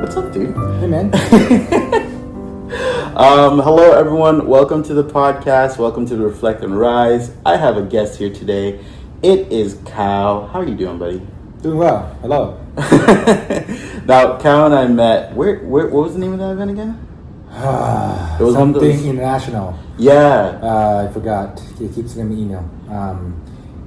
What's up, dude? Hey, man. Hello, everyone. Welcome to the podcast. Welcome to the Reflect and Rise. I have a guest here today. It is Khaow. How are you doing, buddy? Doing well. Hello. Now, Khaow and I met. Where? What was the name of that event again? It was something international. Yeah. I forgot. He keeps sending me email.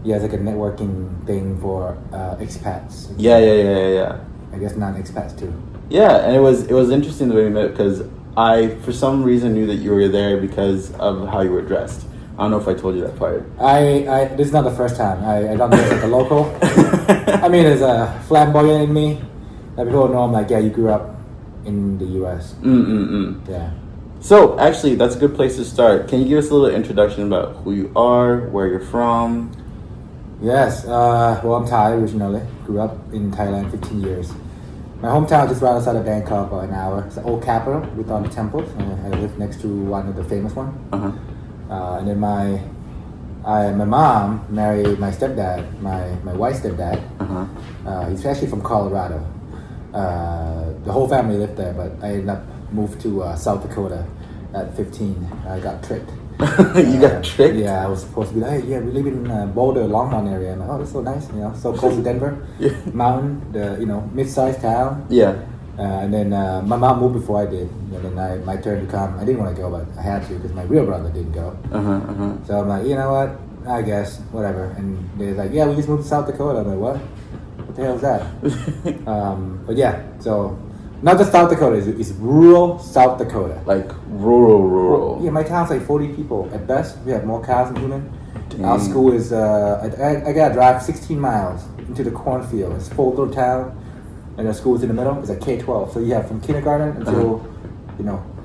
Yeah, it's like a networking thing for expats. Yeah. I guess non-expats too. Yeah, and it was interesting the way we met because I, for some reason, knew that you were there because of how you were dressed. I don't know if I told you that part. This is not the first time. I don't dress like a local. I mean, there's a flamboyant in me. That people know I'm like, yeah, you grew up in the U.S. Yeah. So, actually, that's a good place to start. Can you give us a little introduction about who you are, where you're from? Yes. Well, I'm Thai originally. Grew up in Thailand 15 years. My hometown is just right outside of Bangkok, about an hour. It's the old capital with all the temples. I live next to one of the famous ones. And then my mom married my stepdad, my wife's stepdad. He's actually from Colorado. The whole family lived there, but I ended up moved to South Dakota at 15. I got tricked. You got tricked? Yeah, I was supposed to be like, hey, yeah, we live in Boulder, Longmont area. I'm like, oh, that's so nice, so close to Denver. Mountain, mid-sized town. Yeah. And then my mom moved before I did. And then my turn to come. I didn't want to go, but I had to because my real brother didn't go. So I'm like, you know what? I guess, whatever. And they're like, yeah, we just moved to South Dakota. I'm like, what? What the hell is that? But yeah, so not just South Dakota, it's rural South Dakota. Like rural. Yeah, my town's like 40 people at best. We have more cows than human. Dang. Our school is, I gotta drive 16 miles into the cornfield. It's a full little town. And the school is in the middle. It's like K-12. So you have from kindergarten until,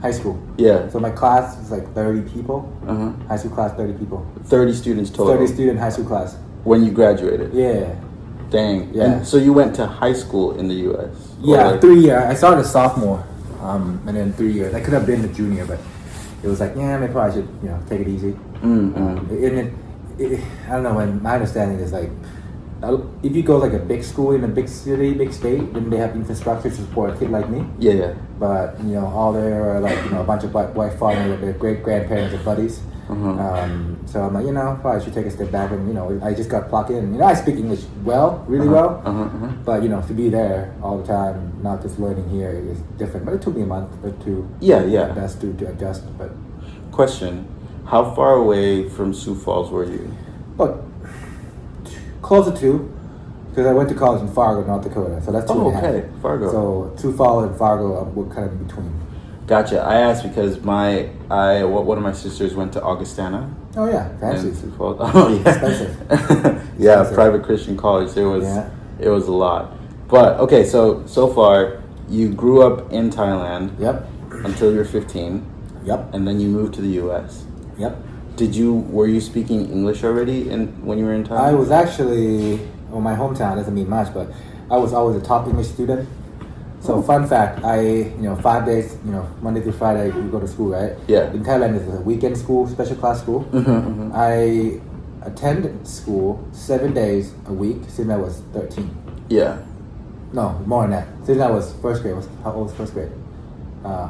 high school. Yeah. So my class is like 30 people. High school class, 30 people. 30 students total. 30 student high school class. When you graduated? Yeah. Dang. Yeah. And so you went to high school in the U.S.? Yeah, 3 years. I started as a sophomore, and then 3 years. I could have been a junior, but it was like, yeah, maybe I should, take it easy. I don't know. And my understanding is like, if you go like a big school in a big city, big state, then they have infrastructure to support a kid like me. Yeah. But all there are like a bunch of white fathers with their great grandparents and buddies. So I'm like, probably should take a step back and I just got plugged in. I speak English really well, but to be there all the time, not just learning here is different. But it took me a month or two. Yeah. At best to adjust. But question: how far away from Sioux Falls were you? But closer to, because I went to college in Fargo, North Dakota. So that's 2.5. Fargo. So Sioux Falls and Fargo were kind of in between. Gotcha. I asked because one of my sisters went to Augustana. Oh yeah, fancy. Sioux Falls. Oh yeah, expensive. Yeah, private Christian college. It was a lot. But okay, so far you grew up in Thailand. Yep. Until you were 15. Yep. And then you moved to the U.S. Yep. Were you speaking English already when you were in Thailand? I was actually, my hometown doesn't mean much, but I was always a top English student. So fun fact, 5 days, Monday through Friday, you go to school, right? Yeah. In Thailand, it's a weekend school, special class school. I attended school 7 days a week since I was 13. Yeah. No, more than that. Since I was first grade. How old was first grade?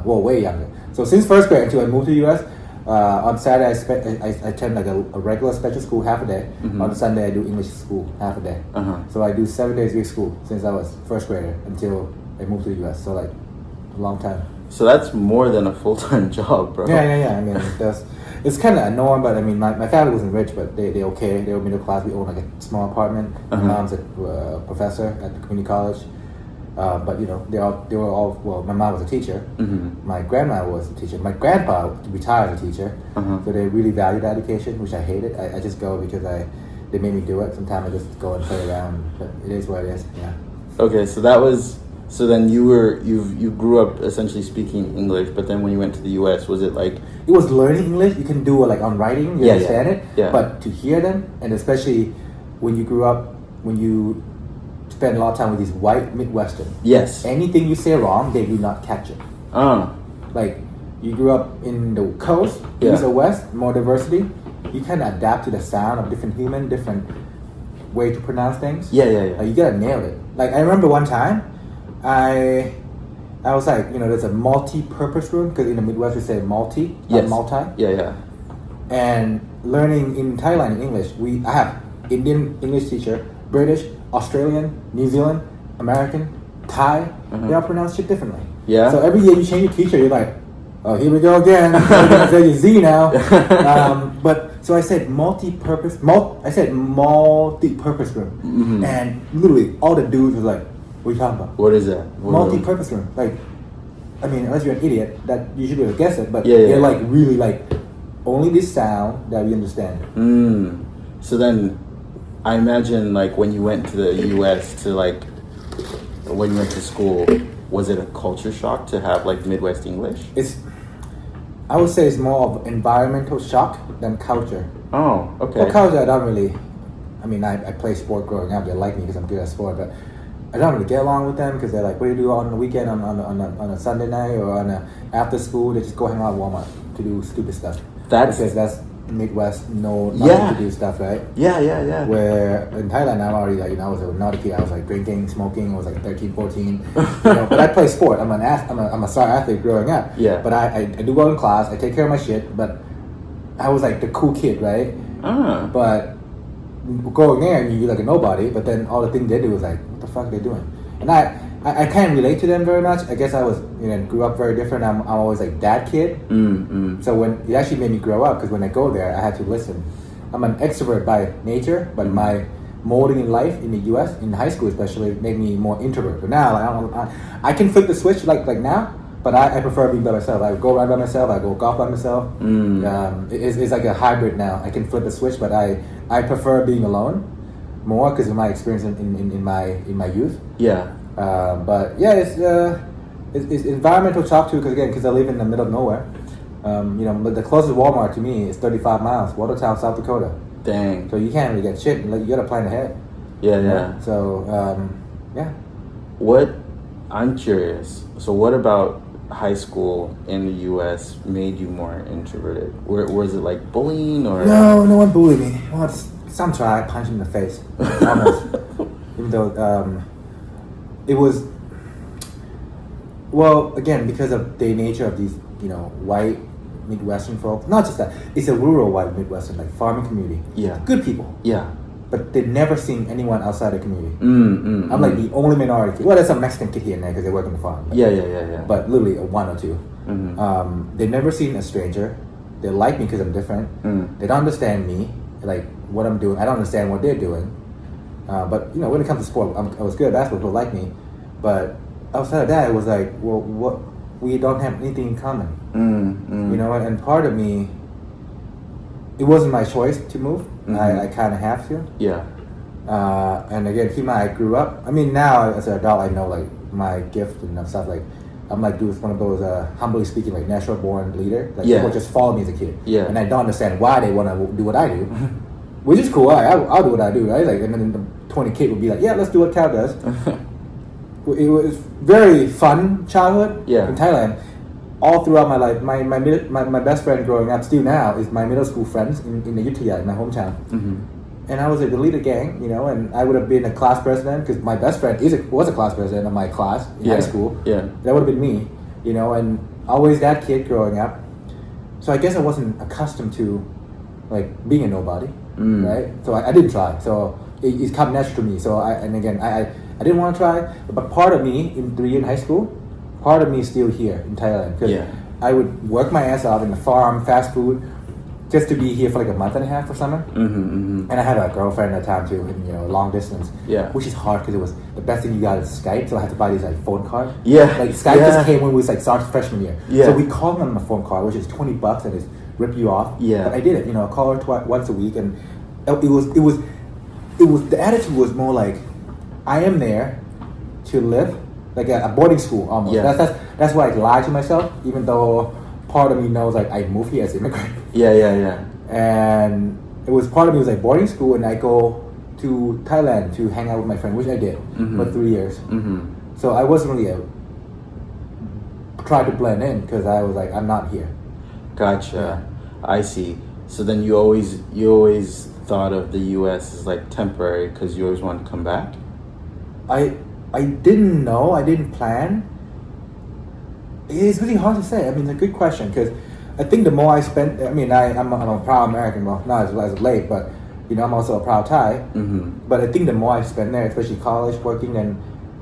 Way younger. So since first grade until I moved to the U.S., on Saturday I attend like a regular special school half a day. On Sunday I do English school half a day. So I do 7 days a week school since I was first grader until I moved to the U.S. So like a long time. So that's more than a full-time job, bro. Yeah. I mean, it's kind of a norm, but I mean, my family wasn't rich, but they okay. They were middle class. We owned like a small apartment. My mom's a professor at the community college. But they were all. Well, my mom was a teacher. My grandma was a teacher. My grandpa retired as a teacher. So they really valued education, which I hated. I just go because they made me do it. Sometimes I just go and play around. But it is what it is. Yeah. Okay, so then you grew up essentially speaking English, but then when you went to the U.S., was it like? It was learning English. You can do it like on writing. You understand it. Yeah. But to hear them, and especially when you grew up, when you spend a lot of time with these white Midwestern. Yes. Anything you say wrong, they do not catch it. Like, you grew up in the coast, east or west, more diversity. You kind of adapt to the sound of different way to pronounce things. Yeah. You gotta nail it. Like, I remember one time, I was like, there's a multi-purpose room because in the Midwest we say multi, not Yes. multi. Yeah. And learning in Thailand in English, I have Indian English teacher, British, Australian, New Zealand, American, Thai. They all pronounce shit differently. Yeah. So every year you change your teacher, you're like, oh, here we go again. I'm gonna say Z now. But so I said multi-purpose room, and literally all the dudes was like, what are you talking about? What is that? Multi-purpose room. Like, I mean, unless you're an idiot, that you should be able to guess it. But Yeah. they're like really like only this sound that we understand. So then, I imagine like when you went to the U.S. when you went to school, was it a culture shock to have like Midwest English? I would say it's more of environmental shock than culture. Oh, okay. Well, culture, I don't really. I mean, I play sport growing up. They like me because I'm good at sport, but I don't really get along with them because they're like, what do you do on the weekend on a Sunday night or after school? They just go hang out at Walmart to do stupid stuff. Because that's Midwest, nothing to do stuff, right? Yeah. Where in Thailand, I'm already like, I was a naughty kid. I was like drinking, smoking. I was like 13, 14. But I play sport. I'm a star athlete growing up. Yeah. But I do well in class. I take care of my shit. But I was like the cool kid, right? But going there and you're like a nobody. But then all the things they do was like, what the fuck are they doing? And I can't relate to them very much. I guess I was, grew up very different. I'm always like that kid. So when it actually made me grow up, because when I go there, I had to listen. I'm an extrovert by nature, but my molding in life in the U.S., in high school especially, made me more introvert. But now, I can flip the switch like now, but I prefer being by myself. I go ride by myself. I go golf by myself. It's like a hybrid now. I can flip the switch, but I prefer being alone more because of my experience in my youth. Yeah. But yeah, it's environmental shock too because I live in the middle of nowhere. The closest Walmart to me is 35 miles, Watertown, South Dakota. Dang. So you can't really get shit. You gotta plan ahead. Yeah. So yeah. I'm curious. So what about high school in the U.S. made you more introverted? Was it like bullying or? No one bullied me. Well, some tried. I punched him in the face, almost. Even though it was, well, again, because of the nature of these, white Midwestern folks. Not just that. It's a rural white Midwestern, like farming community. Yeah. Good people. Yeah. But they've never seen anyone outside the community. I'm like the only minority. Well, there's some Mexican kid here and there because they work in the farm. But, Yeah. But literally one or two. They've never seen a stranger. They like me because I'm different. They don't understand me, like what I'm doing. I don't understand what they're doing. But when it comes to sport, I was good at basketball. People like me. But outside of that, it was like, well, what? We don't have anything in common. And part of me, it wasn't my choice to move. I kind of have to. Yeah. And again, I grew up. I mean, now as an adult, I know like my gift and stuff. Like, I'm like one of those humbly speaking, like natural born leader. Like people just follow me as a kid. Yeah. And I don't understand why they want to do what I do, which is cool. I'll do what I do, right? Like, and then the 20 kid would be like, yeah, let's do what Khaow does. It was very fun childhood in Thailand. All throughout my life, my best friend growing up, still now, is my middle school friends in Ayutthaya, in my hometown. And I was like the leader gang, and I would have been a class president because my best friend was a class president of my class in high school. Yeah. That would have been me, and always that kid growing up. So I guess I wasn't accustomed to like being a nobody, right? So I didn't try. So it's come natural to me. So I didn't want to try, but part of me in 3 years in high school, part of me is still here in Thailand because I would work my ass off in the farm, fast food, just to be here for like a month and a half for summer. And I had a girlfriend at the time too, in long distance. Yeah. Which is hard because it was the best thing you got is Skype, so I had to buy these like phone cards. Yeah. Like Skype just came when we was like started freshman year. Yeah. So we called them on a phone card, which is $20 and it's rip you off. Yeah. But I did it, I call her once a week, and it was the attitude was more like, I am there to live, like a boarding school almost. Yeah. That's why I lied to myself, even though part of me knows like I moved here as an immigrant. Yeah. And it was part of me was like boarding school, and I go to Thailand to hang out with my friend, which I did for 3 years. So I wasn't really trying to blend in because I was like, I'm not here. Gotcha. Yeah. I see. So then you always thought of the U.S. as like temporary because you always wanted to come back? I didn't know. I didn't plan. It's really hard to say. I mean, it's a good question because I think the more I spend, I mean, I'm a proud American, well, not as of late, but I'm also a proud Thai. Mm-hmm. But I think the more I spend there, especially college, working, and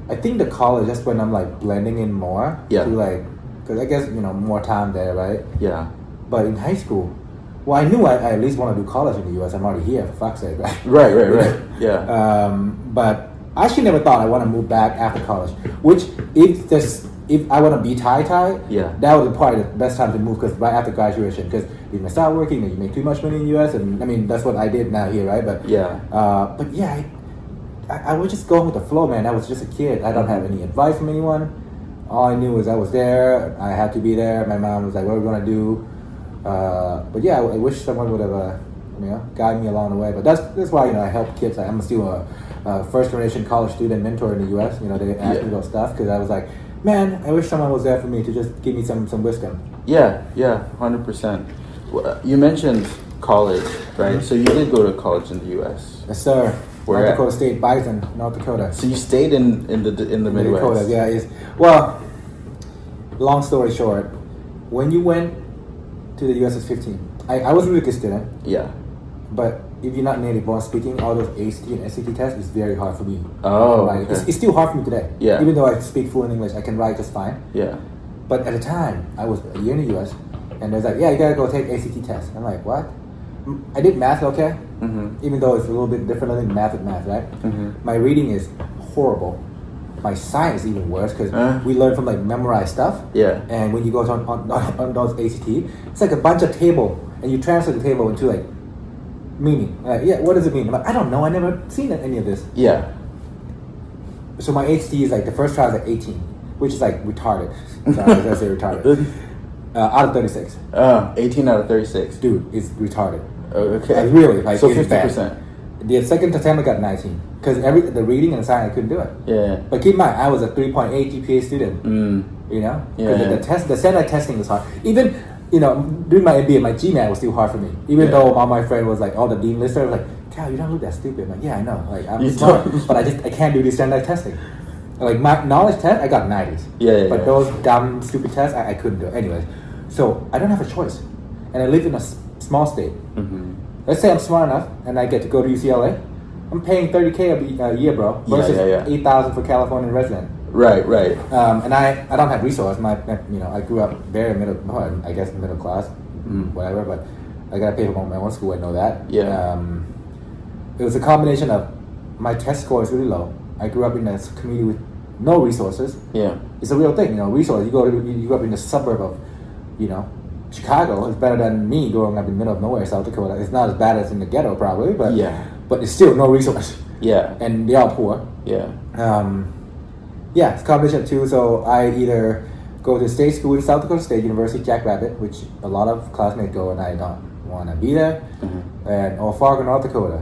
I think the college, that's when I'm like blending in more. Yeah. To like, because I guess more time there, right? Yeah. But in high school, well, I knew I at least want to do college in the U.S. I'm already here, for fuck's sake, right? Right. Yeah. But I actually never thought I want to move back after college. Which, if I want to be Thai, Yeah. that was probably the best time to move because right after graduation, because you may start working and you make too much money in the U.S. and I mean that's what I did now here, right? But Yeah. I was just going with the flow, man. I was just a kid. I don't have any advice from anyone. All I knew was I was there. I had to be there. My mom was like, "What are we gonna do?" But yeah, I wish someone would have, guided me along the way. But that's why I help kids. I'm still a first generation college student mentor in the U.S. They ask me about stuff because I was like, man, I wish someone was there for me to just give me some wisdom. Yeah, 100%. You mentioned college, right? So you did go to college in the U.S. Yes, sir. Where North at? Dakota State, Bison, North Dakota. So you stayed in the Midwest. Dakota, yeah. Well, long story short, when you went to the U.S. as 15, I was a really good student. Yeah. But if you're not native born speaking, all those ACT and SAT tests is very hard for me. Oh, Right? okay. It's still hard for me today. Yeah. Even though I speak fluent English, I can write just fine. Yeah. But at the time, I was a year in the U.S. and they're like, yeah, you gotta go take ACT test. I'm like, what? I did math okay, even though it's a little bit different than math, right? My reading is horrible. My science is even worse because we learn from like memorized stuff. Yeah. And when you go on those ACT, it's like a bunch of table, and you translate the table into like meaning. Like, yeah, what does it mean? I'm like, I don't know. I never seen any of this. Yeah. So my ACT is like the first try is like 18, which is like retarded. Sorry, I say retarded. Out of 36. 18 out of 36. Dude, it's retarded. Okay. Like really, like so it's 50%. bad. The second attempt I got 19 because the reading and the science I couldn't do it. Yeah. But keep in mind, I was a 3.8 GPA student. Yeah. The standard testing was hard. Even during my MBA, my GMAT was still hard for me. Even though all my friends was like, all the dean listers was like, Khaow, you don't look that stupid. I'm like, yeah, I know. Like I'm smart, but I can't do these standard testing. Like my knowledge test, I got 90s. But those dumb stupid tests, I couldn't do. Anyways, so I don't have a choice, and I live in a small state. Let's say I'm smart enough and I get to go to UCLA. I'm paying $30K a year, bro. Versus $8,000 for California resident. Right. And I don't have resources. I grew up very middle class, whatever. But I gotta pay for my own school. I know that. Yeah. It was a combination of my test score is really low. I grew up in a community with no resources. Yeah. It's a real thing, resources. You grew up in a suburb of, Chicago. It's better than me growing up in the middle of nowhere, South Dakota. It's not as bad as in the ghetto, probably, but it's still no resource. Yeah. And they are poor. Yeah. It's a combination of two. So I either go to state school in South Dakota State University, Jackrabbit, which a lot of classmates go and I don't want to be there, or Fargo, North Dakota,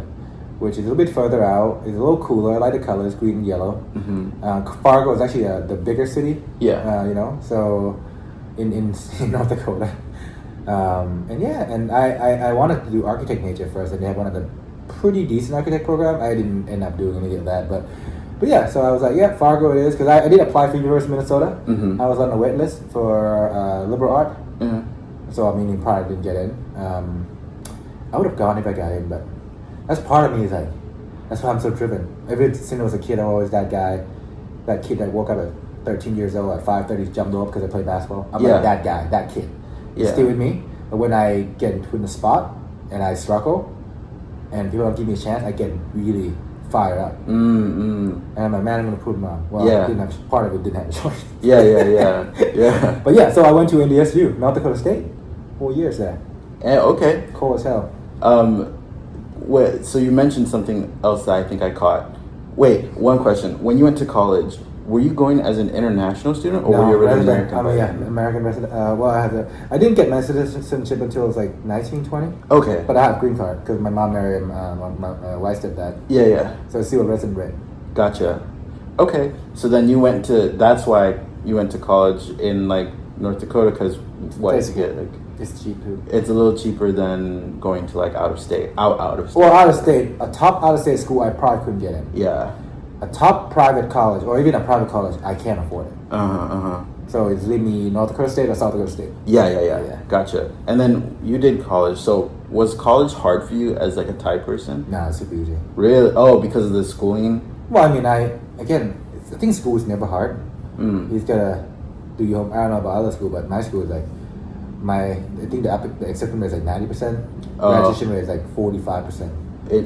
which is a little bit further out. It's a little cooler. I like the colors, green and yellow. Fargo is actually the bigger city. Yeah. So in North Dakota. And I wanted to do architect major first, and they had one of the pretty decent architect program. I didn't end up doing any of that, but yeah. So I was like, yeah, Fargo it is, because I did apply for University of Minnesota. I was on the wait list for liberal art. So I mean, you probably didn't get in. I would have gone if I got in, but that's part of me is like, that's why I'm so driven. Ever since I was a kid, I'm always that guy, that kid that woke up at 13 years old at 5:30, jumped up because I played basketball. I'm like that guy, that kid. It's still with me. But when I get put in the spot and I struggle and people don't give me a chance, I get really fired up. And I'm like, man, I'm going to prove them wrong. Well, part of it didn't have a choice. Yeah. But yeah, so I went to NDSU, North Dakota State. 4 years there. Okay. Cool as hell. So you mentioned something else that I think I caught. Wait, one question. When you went to college, were you going as an international student, or were you already American? American resident. I didn't get my citizenship until I was like 19, 20. Okay. But I have a green card because my mom married my wife's stepdad. Yeah. So it's still a resident rate. Gotcha. Okay. So then that's why you went to college in like North Dakota, because it's cheap too. It's a little cheaper than going to like out of state. Well, out of state, a top out of state school I probably couldn't get in. Yeah. a top private college or even a private college, I can't afford it. Uh-huh. So it's leave me North Dakota State or South Dakota State. Yeah. Gotcha. And then you did college. So was college hard for you as like a Thai person? Nah, it's super easy. Really? Oh, because of the schooling? Well, I mean, I think school is never hard. You just gotta do your homework. I don't know about other school, but my school is like I think the acceptance rate is like 90%. Graduation rate is like 45%.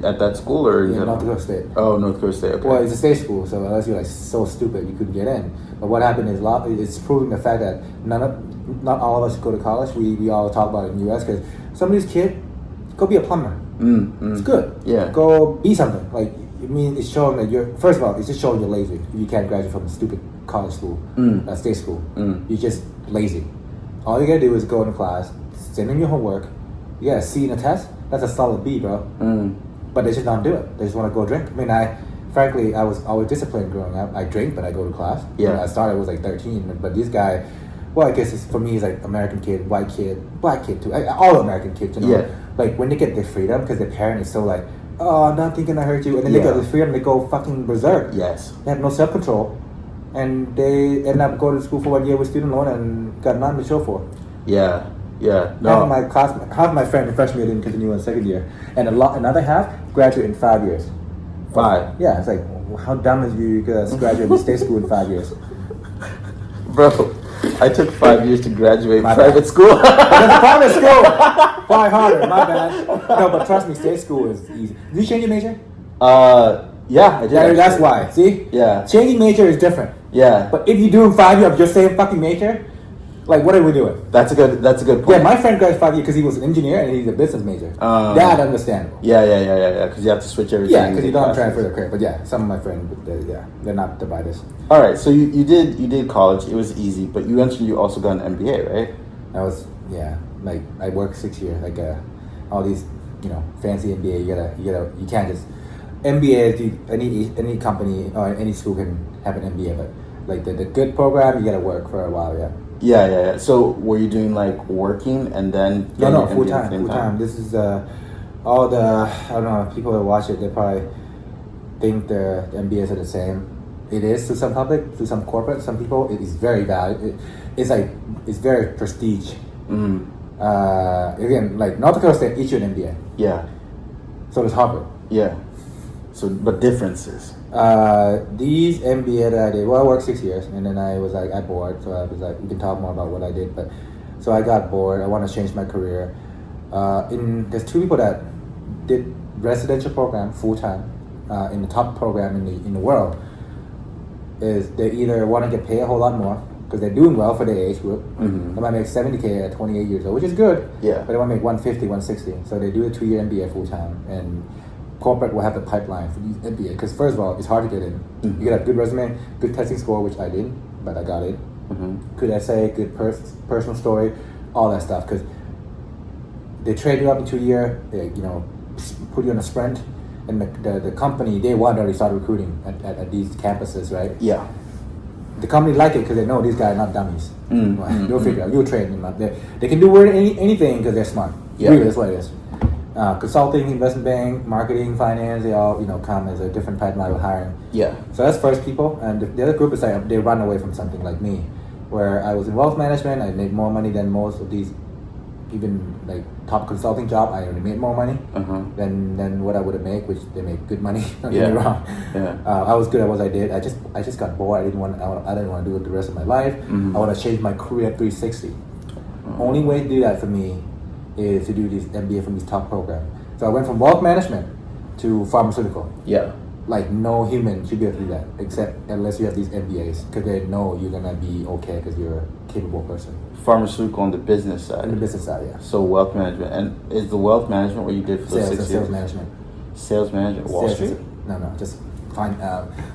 At that school or North Dakota State. Oh, North Dakota State. Okay. Well, it's a state school, so unless you're like so stupid, you couldn't get in. But what happened is it's proving the fact that not all of us go to college. We all talk about it in the U.S. because some of these kids go be a plumber. It's good. Yeah. Go be something. Like, I mean, it's showing that you're. First of all, it's just showing you're lazy. You can't graduate from a stupid college school, state school. You're just lazy. All you gotta do is go into class, send in your homework. You got a C in a test. That's a solid B, bro. But they just don't do it. They just want to go drink. I mean, frankly, I was always disciplined growing up. I drink, but I go to class. Yeah. I started, I was like 13. But this guy, well, I guess for me, he's like American kid, white kid, black kid too. All American kids, you know. Yeah. Like when they get their freedom, because their parent is so like, oh, I'm not thinking I hurt you. And then they get the freedom, they go fucking berserk. Yes. They have no self-control. And they end up going to school for 1 year with student loan and got nothing to show for. Yeah. No. Half of my friend in freshman year didn't continue in second year, and another half graduate in 5 years. 5. Yeah, it's like, how dumb is you to graduate in state school in 5 years? Bro, I took 5 years to graduate My private bad. school. That's private school. Far harder. My bad. No, but trust me, state school is easy. Did you change your major? Yeah, I did. That's why. See? Yeah. Changing major is different. Yeah. But if you do in 5 years of your same fucking major, like, what are we doing? That's a good point. Yeah, my friend graduated 5 years because he was an engineer and he's a business major. That understandable. Yeah. Because you have to switch everything. Yeah, because you don't transfer the credit. But yeah, some of my friends, they're not the brightest. All right, so you did college. It was easy, but you mentioned you also got an MBA, right? I was like I worked 6 years, like all these fancy MBA. You can't just MBA. Any company or any school can have an MBA, but like the good program, you gotta work for a while. Yeah. Yeah. So were you doing like working and then No, full time. This is all the I don't know, people that watch it, they probably think the MBAs are the same. It is to some public, to some corporate, some people it is very valued. It's very prestige. Again, like North Dakota State issued an MBA. Yeah. So does Harvard. Yeah. So but differences. These MBA that I did, well, I worked 6 years, and then I was like, I bored, so I was like, we can talk more about what I did, but, so I got bored, I want to change my career. There's 2 people that did residential program full-time, in the top program in the world, is they either want to get paid a whole lot more, because they're doing well for their age group. They might make $70K at 28 years old, which is good, Yeah. but they want to make 150, 160, so they do a 2-year MBA full-time, and corporate will have the pipeline for these MBA because first of all, it's hard to get in. You gotta have good resume, good testing score, which I didn't, but I got in. Good essay, good personal story, all that stuff. Because they trade you up in 2 years, they put you on a sprint, and the company day one already started recruiting at these campuses, right? Yeah. The company like it because they know these guys are not dummies. You'll figure out. You'll train them up. They can do anything because they're smart. Yeah. Really, that's what it is. Consulting, investment bank, marketing, finance, they all come as a different pipeline of hiring. Yeah. So that's first people, and the other group is like they run away from something like me, where I was in wealth management. I made more money than most of these, even like top consulting job. I only made more money than what I would have made, which they make good money. Don't get me wrong. Yeah. I was good at what I did. I just got bored. I didn't want to do it the rest of my life. I want to change my career 360. Only way to do that for me is to do this MBA from this top program. So I went from wealth management to pharmaceutical. Yeah. Like no human should be able to do that, except unless you have these MBAs, because they know you're gonna be okay because you're a capable person. Pharmaceutical on the business side. On the business side, yeah. So wealth management, and is the wealth management what you did for those 6 years? Sales management. Sales management, Wall Street. No, just fine.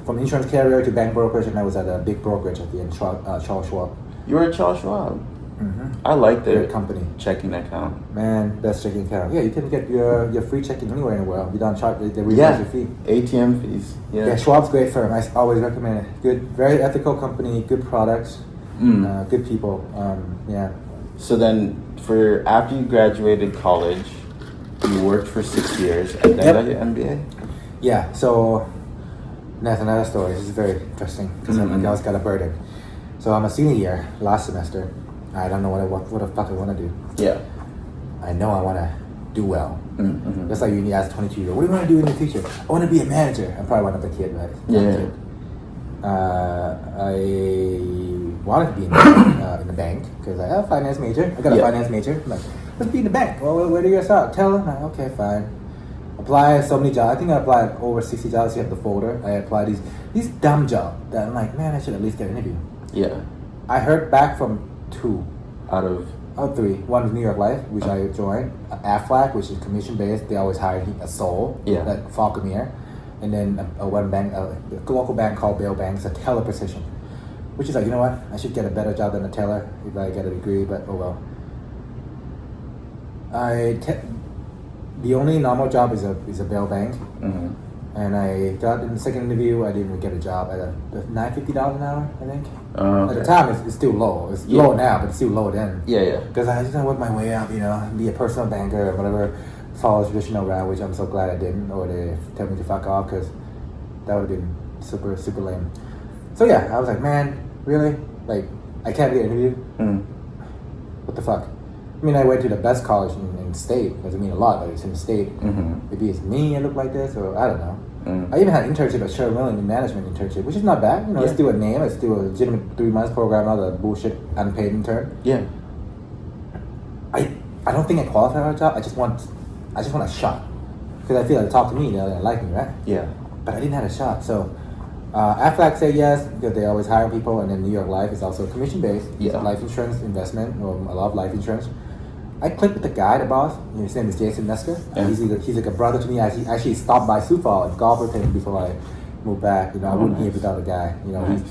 From insurance carrier to bank brokerage, and I was at a big brokerage at the end, Charles Schwab. You were at Charles Schwab. I like their Great company. checking account. Man, best checking account. Yeah, you can get your free checking anywhere in the world. You don't charge, they reimburse your fee. ATM fees. Yeah, Schwab's a great firm. I always recommend it. Good, very ethical company, good products, good people. Yeah. So then, after you graduated college, you worked for 6 years and then got your MBA? Yeah, so That's another story. This is very interesting because I always got a burden. So I'm a senior year, last semester. I don't know what the fuck I want to do. Yeah. I know I want to do well. Mm-hmm. Just like you ask 22-year-old, what do you want to do in the future? I want to be a manager. I'm probably one of the kid, right? Yeah. I wanted to be in the bank because I have a finance major. I got a finance major. I'm like, let's be in the bank. Well, where do you start? Tell them. Like, okay, fine. Apply so many jobs. I think I applied over 60 jobs. You have the folder. I applied these dumb jobs that I'm like, man, I should at least get an interview. Yeah. I heard back from 2 Out of 3. One was New York Life, which I joined. AFLAC, which is commission based. They always hire a soul. Yeah. Like Falconer. And then one bank, a local bank called Bale Bank. It's a teller position, which is like, you know what? I should get a better job than a teller if I get a degree. But oh well. The only normal job is a Bale Bank. Mm-hmm. And I got in the second interview. I didn't get a job at $950 an hour, I think. Okay. At the time, it's still low. It's low now, but it's still low then. Yeah. Because I just work my way up, be a personal banker or whatever, follow the traditional route, which I'm so glad I didn't, or they tell me to fuck off, because that would have been super, super lame. So yeah, I was like, man, really? Like, I can't get an interview? What the fuck? I mean, I went to the best college in state. Doesn't mean a lot, but it's in the state. Mm-hmm. Maybe it's me I look like this, or I don't know. I even had an internship at Sherwin in management internship, which is not bad. It's still a name. It's still a legitimate 3 months program, not a bullshit unpaid intern. Yeah. I don't think I qualify for a job. I just want a shot, because I feel like they talk to me, they like me, right? Yeah. But I didn't have a shot. So AFLAC said yes, because they always hire people, and then New York Life is also commission based. Yeah. Life insurance investment, or a lot of life insurance. I clicked with the guy, the boss. His name is Jason Nesker. Yeah. He's like a brother to me. I actually stopped by Sioux Falls and golf with him before I moved back. I wouldn't be here without the guy. Nice.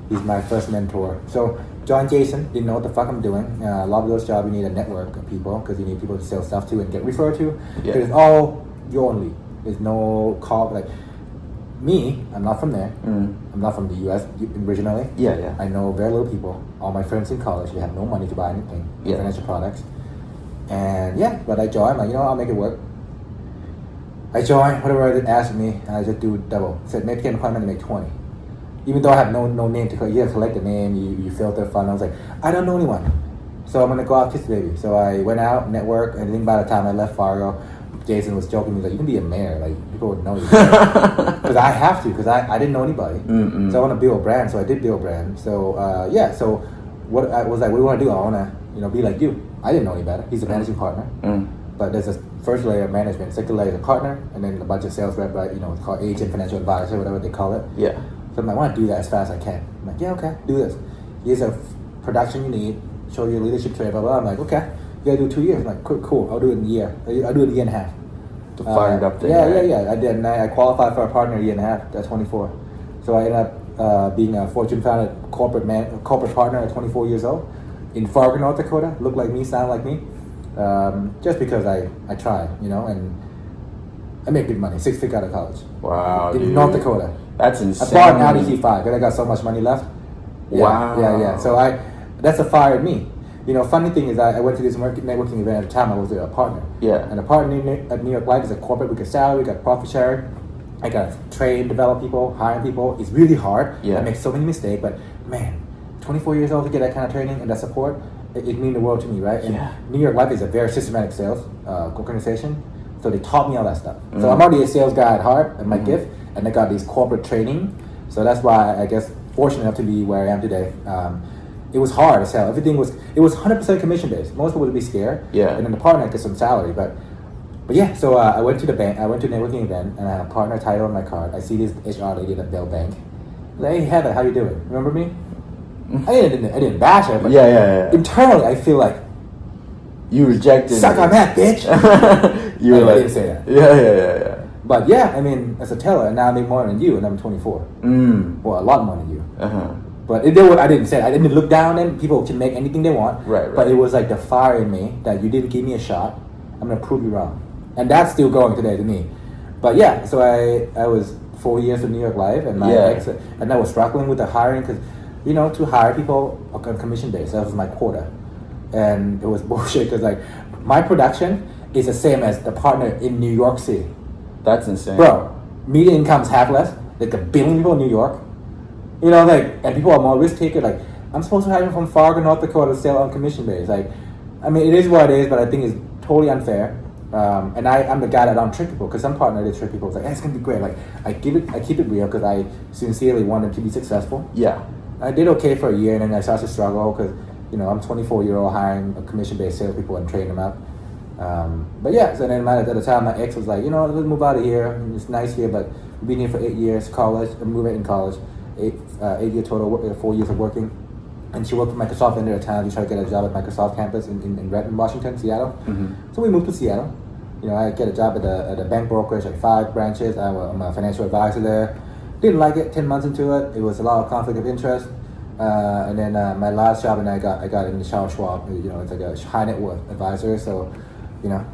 He's my first mentor. So joined Jason. Didn't know what the fuck I'm doing. A lot of those jobs, you need a network of people, because you need people to sell stuff to and get referred to. Because it's all you only. There's no call. Like me, I'm not from there. I'm not from the U.S. originally. Yeah. I know very little people. All my friends in college, they have no money to buy anything, financial products. And but I joined. I'm like, I'll make it work. I joined, whatever they asked me, and I just do double. Said, make an appointment to make 20. Even though I have no name to collect. You have to collect the name, you filter fund. I was like, I don't know anyone. So I'm going to go out kiss the baby. So I went out, network, and then by the time I left Fargo, Jason was joking. He was like, you can be a mayor. Like, people would know you. Because I have to, because I didn't know anybody. So I want to build a brand, so I did build a brand. So, so what I was like, what do you want to do? I want to, be like you. I didn't know any better. He's a managing partner. But there's a first layer of management, second layer is a partner, and then a bunch of sales rep, right? It's called agent, financial advisor, whatever they call it. Yeah. So I'm like, I want to do that as fast as I can. I'm like, yeah, okay, do this. Here's a production you need, show you leadership trait, blah, blah. I'm like, okay, you gotta do 2 years. I'm like, cool, I'll do it in a year. I'll do it a year and a half. To fire it up there. Yeah. I did, and I qualified for a partner a year and a half at 24. So I ended up being a Fortune founded corporate partner at 24 years old in Fargo, North Dakota. Look like me, sound like me. Just because I tried, and I make big money, 6 figures out of college. Wow, in dude. North Dakota. That's insane. I bought an Audi Q5 because I got so much money left. Wow. Yeah. So that's a fire in me. Funny thing is I went to this networking event at the time. I was a partner. Yeah. And a partner at New York Life is a corporate. We get salary, we got profit sharing. I got to train, develop people, hire people. It's really hard. Yeah. I make so many mistakes, but man, 24 years old to get that kind of training and that support, it means the world to me, right? And New York Life is a very systematic sales organization. So they taught me all that stuff. So I'm already a sales guy at heart, and my gift, and I got these corporate training. So that's why I guess fortunate enough to be where I am today. It was hard as hell. It was 100% commission based. Most people would be scared. Yeah. And then the partner gets some salary, but yeah. So I went to the bank. I went to a networking event, and I had a partner title on my card. I see this HR lady at Bell Bank. Like, hey Heather, how you doing? Remember me? I didn't bash her, but internally I feel like you rejected. Suck on that, bitch. You were I didn't say that. Yeah. But yeah, I mean, as a teller, now I make more than you, and I'm 24. Well, a lot more than you. But I didn't say it. I didn't look down on people can make anything they want. Right. But it was like the fire in me that you didn't give me a shot. I'm gonna prove you wrong, and that's still going today to me. But yeah, so I was 4 years in New York Life, and and I was struggling with the hiring because, to hire people on commission base, that was my quota, and it was bullshit because like my production is the same as the partner in New York City. That's insane. Bro, median income is half less. like a billion people in New York. You know, like, and people are more risk taker. Like, I'm supposed to hire him from Fargo, North Dakota, to sell on commission base. Like, I mean, it is what it is, but I think it's totally unfair. And I'm the guy that don't trick people, because some partner they trick people. It's like, hey, it's gonna be great. Like, I keep it real because I sincerely want them to be successful. Yeah. I did okay for a year, and then I started to struggle because, you know, I'm 24-year-old hiring a commission-based salespeople and training them up. But yeah, so then at the time, my ex was like, you know, let's move out of here. It's nice here, but we've been here for 8 years, college, I'm moving in college, 8-year total, 4 years of working. And she worked for Microsoft at the time. She tried to get a job at Microsoft campus in Redmond, Washington, Seattle. Mm-hmm. So we moved to Seattle. You know, I get a job at a bank brokerage, like 5 branches. I'm a financial advisor there. Didn't like it. 10 months into it, it was a lot of conflict of interest. And then my last job, and I got in the Charles Schwab. You know, it's like a high net worth advisor. So, you know,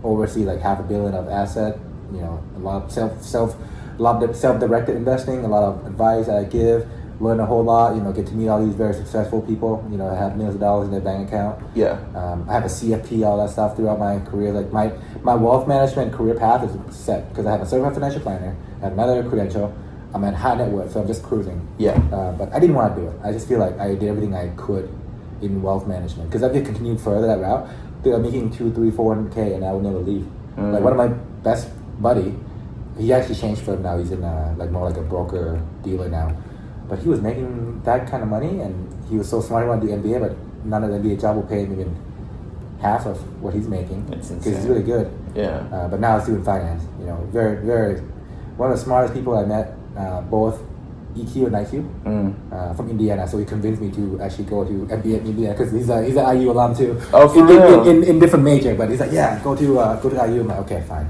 oversee like $500 million of asset. You know, a lot of self-directed investing. A lot of advice that I give. Learn a whole lot. You know, get to meet all these very successful people. You know, have millions of dollars in their bank account. Yeah. I have a CFP, all that stuff throughout my career. Like my wealth management career path is set because I have a certified financial planner. I have another credential. I'm at high net worth, so I'm just cruising. Yeah. But I didn't want to do it. I just feel like I did everything I could in wealth management because if I continued further that route, dude, I'm making 200, 300, 400K, and I would never leave. Mm. Like one of my best buddy, he actually changed firm now. He's in like more like a broker dealer now. But he was making that kind of money, and he was so smart. He wanted to do MBA, but none of the MBA job will pay him even half of what he's making because he's really good. Yeah. But now he's doing finance. You know, very, very one of the smartest people I met, both EQ and IQ, from Indiana. So he convinced me to actually go to MBA in Indiana because he's an IU alum too. Oh, for real? In different major, but he's like, yeah, go to IU. I'm like, okay, fine.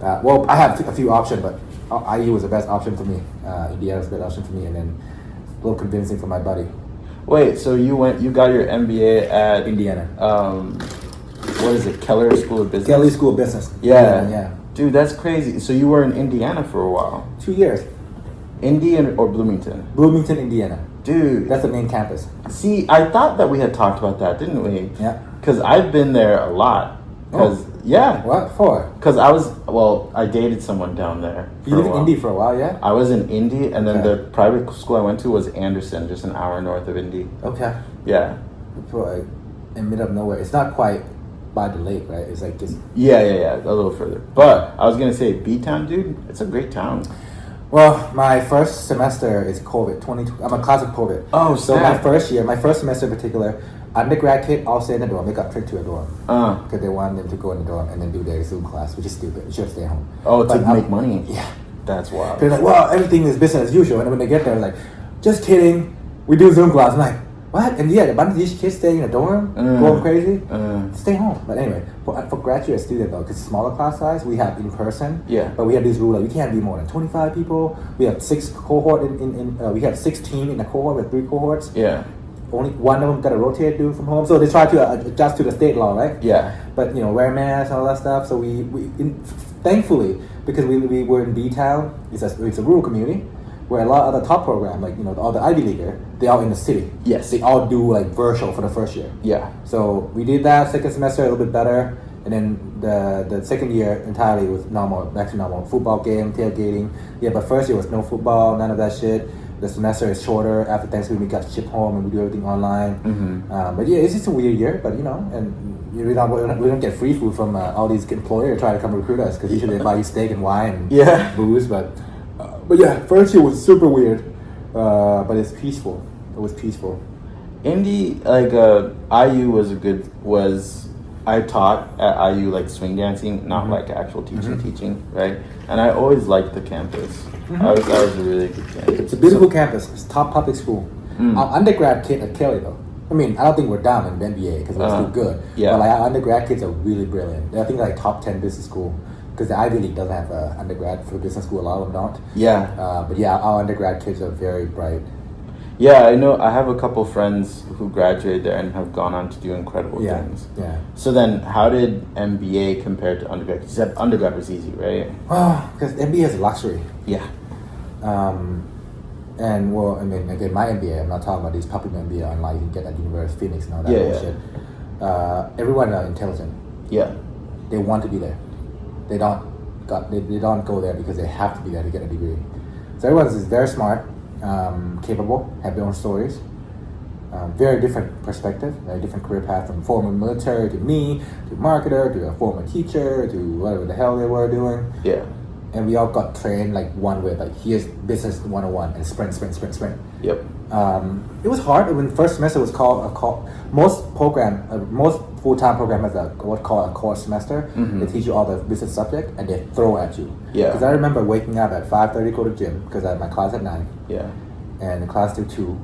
Well, I have a few options, but IU was the best option for me. Indiana was the best option for me, and then a little convincing for my buddy. Wait, so you got your MBA at Indiana. What is it? Keller School of Business. Kelley School of Business. Yeah. Yeah. Dude, that's crazy. So you were in Indiana for a while. 2 years. Indy or Bloomington? Bloomington, Indiana. Dude. That's the main campus. See, I thought that we had talked about that, didn't we? Yeah. Because I've been there a lot. Yeah. What for? Because I dated someone down there. You lived in Indy for a while, yeah? I was in Indy, and then the private school I went to was Anderson, just an hour north of Indy. Okay. Yeah. For in middle of nowhere. It's not quite by the lake, right? It's like just... Yeah, a little further. But I was going to say, B-Town, dude, it's a great town. Well, my first semester is COVID. I'm a class of COVID. Oh, so my first semester in particular, undergrad kid all stay in the dorm. They got tricked to a dorm because they wanted them to go in the dorm and then do their Zoom class, which is stupid. You should stay home. Oh, to make money. Yeah, that's wild. They're like, well, everything is business as usual, and then when they get there, they're like, just kidding. We do Zoom class. I'm like, what? And yeah, a bunch of these kids staying in a dorm, going crazy. Stay home. But anyway, for graduate student though, because smaller class size, we have in person. Yeah. But we have this rule like we can't be more than 25 people. We have 6 cohort we have 16 in a cohort with 3 cohorts. Yeah. Only one of them got to rotate do from home, so they try to adjust to the state law, right? Yeah. But you know, wear masks and all that stuff. So thankfully, because we were in B-Town, it's a rural community where a lot of the top program, like you know, all the Ivy Leaguer, they all in the city. Yes. They all do like virtual for the first year. Yeah. So we did that. Second semester a little bit better, and then the second year entirely was back to normal. Football game, tailgating. Yeah, but first year was no football, none of that shit. The semester is shorter. After Thanksgiving, we got shipped home and we do everything online. But yeah, it's just a weird year. But you know, and we don't get free food from all these employers trying to come recruit us because usually they buy you steak and wine and booze. But yeah, first year was super weird. But it's peaceful. It was peaceful. Indy, like IU I taught at IU like swing dancing, not like actual teaching, right? And I always liked the campus. I was a really good campus. It's a beautiful campus. It's top public school. Our undergrad kid at Kelly though. I mean, I don't think we're down in the NBA because we're still good. Yeah. But like our undergrad kids are really brilliant. I think like top 10 business school because the Ivy League doesn't have an undergrad for business school. A lot of them don't. Yeah. But yeah, our undergrad kids are very bright. Yeah, I know. I have a couple friends who graduated there and have gone on to do incredible things. Yeah. So then, how did MBA compare to undergrad? You said undergrad was easy, right? Oh, because MBA is a luxury. Yeah. And well, I mean, again, my MBA, I'm not talking about these public MBA online you can get at University of Phoenix and all that bullshit. Everyone are intelligent. Yeah. They want to be there. They don't they don't go there because they have to be there to get a degree. So everyone is very smart, capable, have their own stories. Very different perspective, very different career path from former military to me, to marketer, to a former teacher, to whatever the hell they were doing. Yeah. And we all got trained like one way, like here's business 101 and sprint. Yep. It was hard. When first semester was called most full-time program has what's called a core semester. Mm-hmm. They teach you all the business subject and they throw at you. Yeah. Because I remember waking up at 5:30 go to gym because I had my class at 9. Yeah. And the class till 2.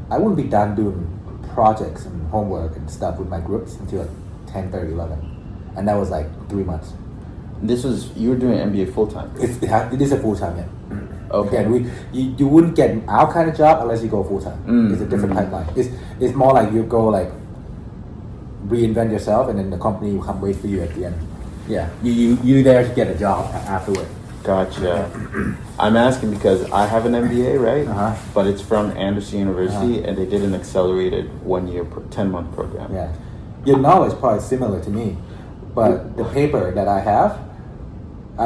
I wouldn't be done doing projects and homework and stuff with my groups until like 10:30, 11. And that was like 3 months. You were doing MBA full time. It is a full-time, yeah. Okay. Again, you wouldn't get our kind of job unless you go full-time. It's a different pipeline. It's more like you go like reinvent yourself and then the company will come wait for you at the end. Yeah. You're there to get a job afterward. Gotcha. I'm asking because I have an MBA, right? Uh-huh. But it's from Anderson University, and they did an accelerated 1-year, 10-month program. Yeah. Your knowledge probably similar to me, but the paper that I have,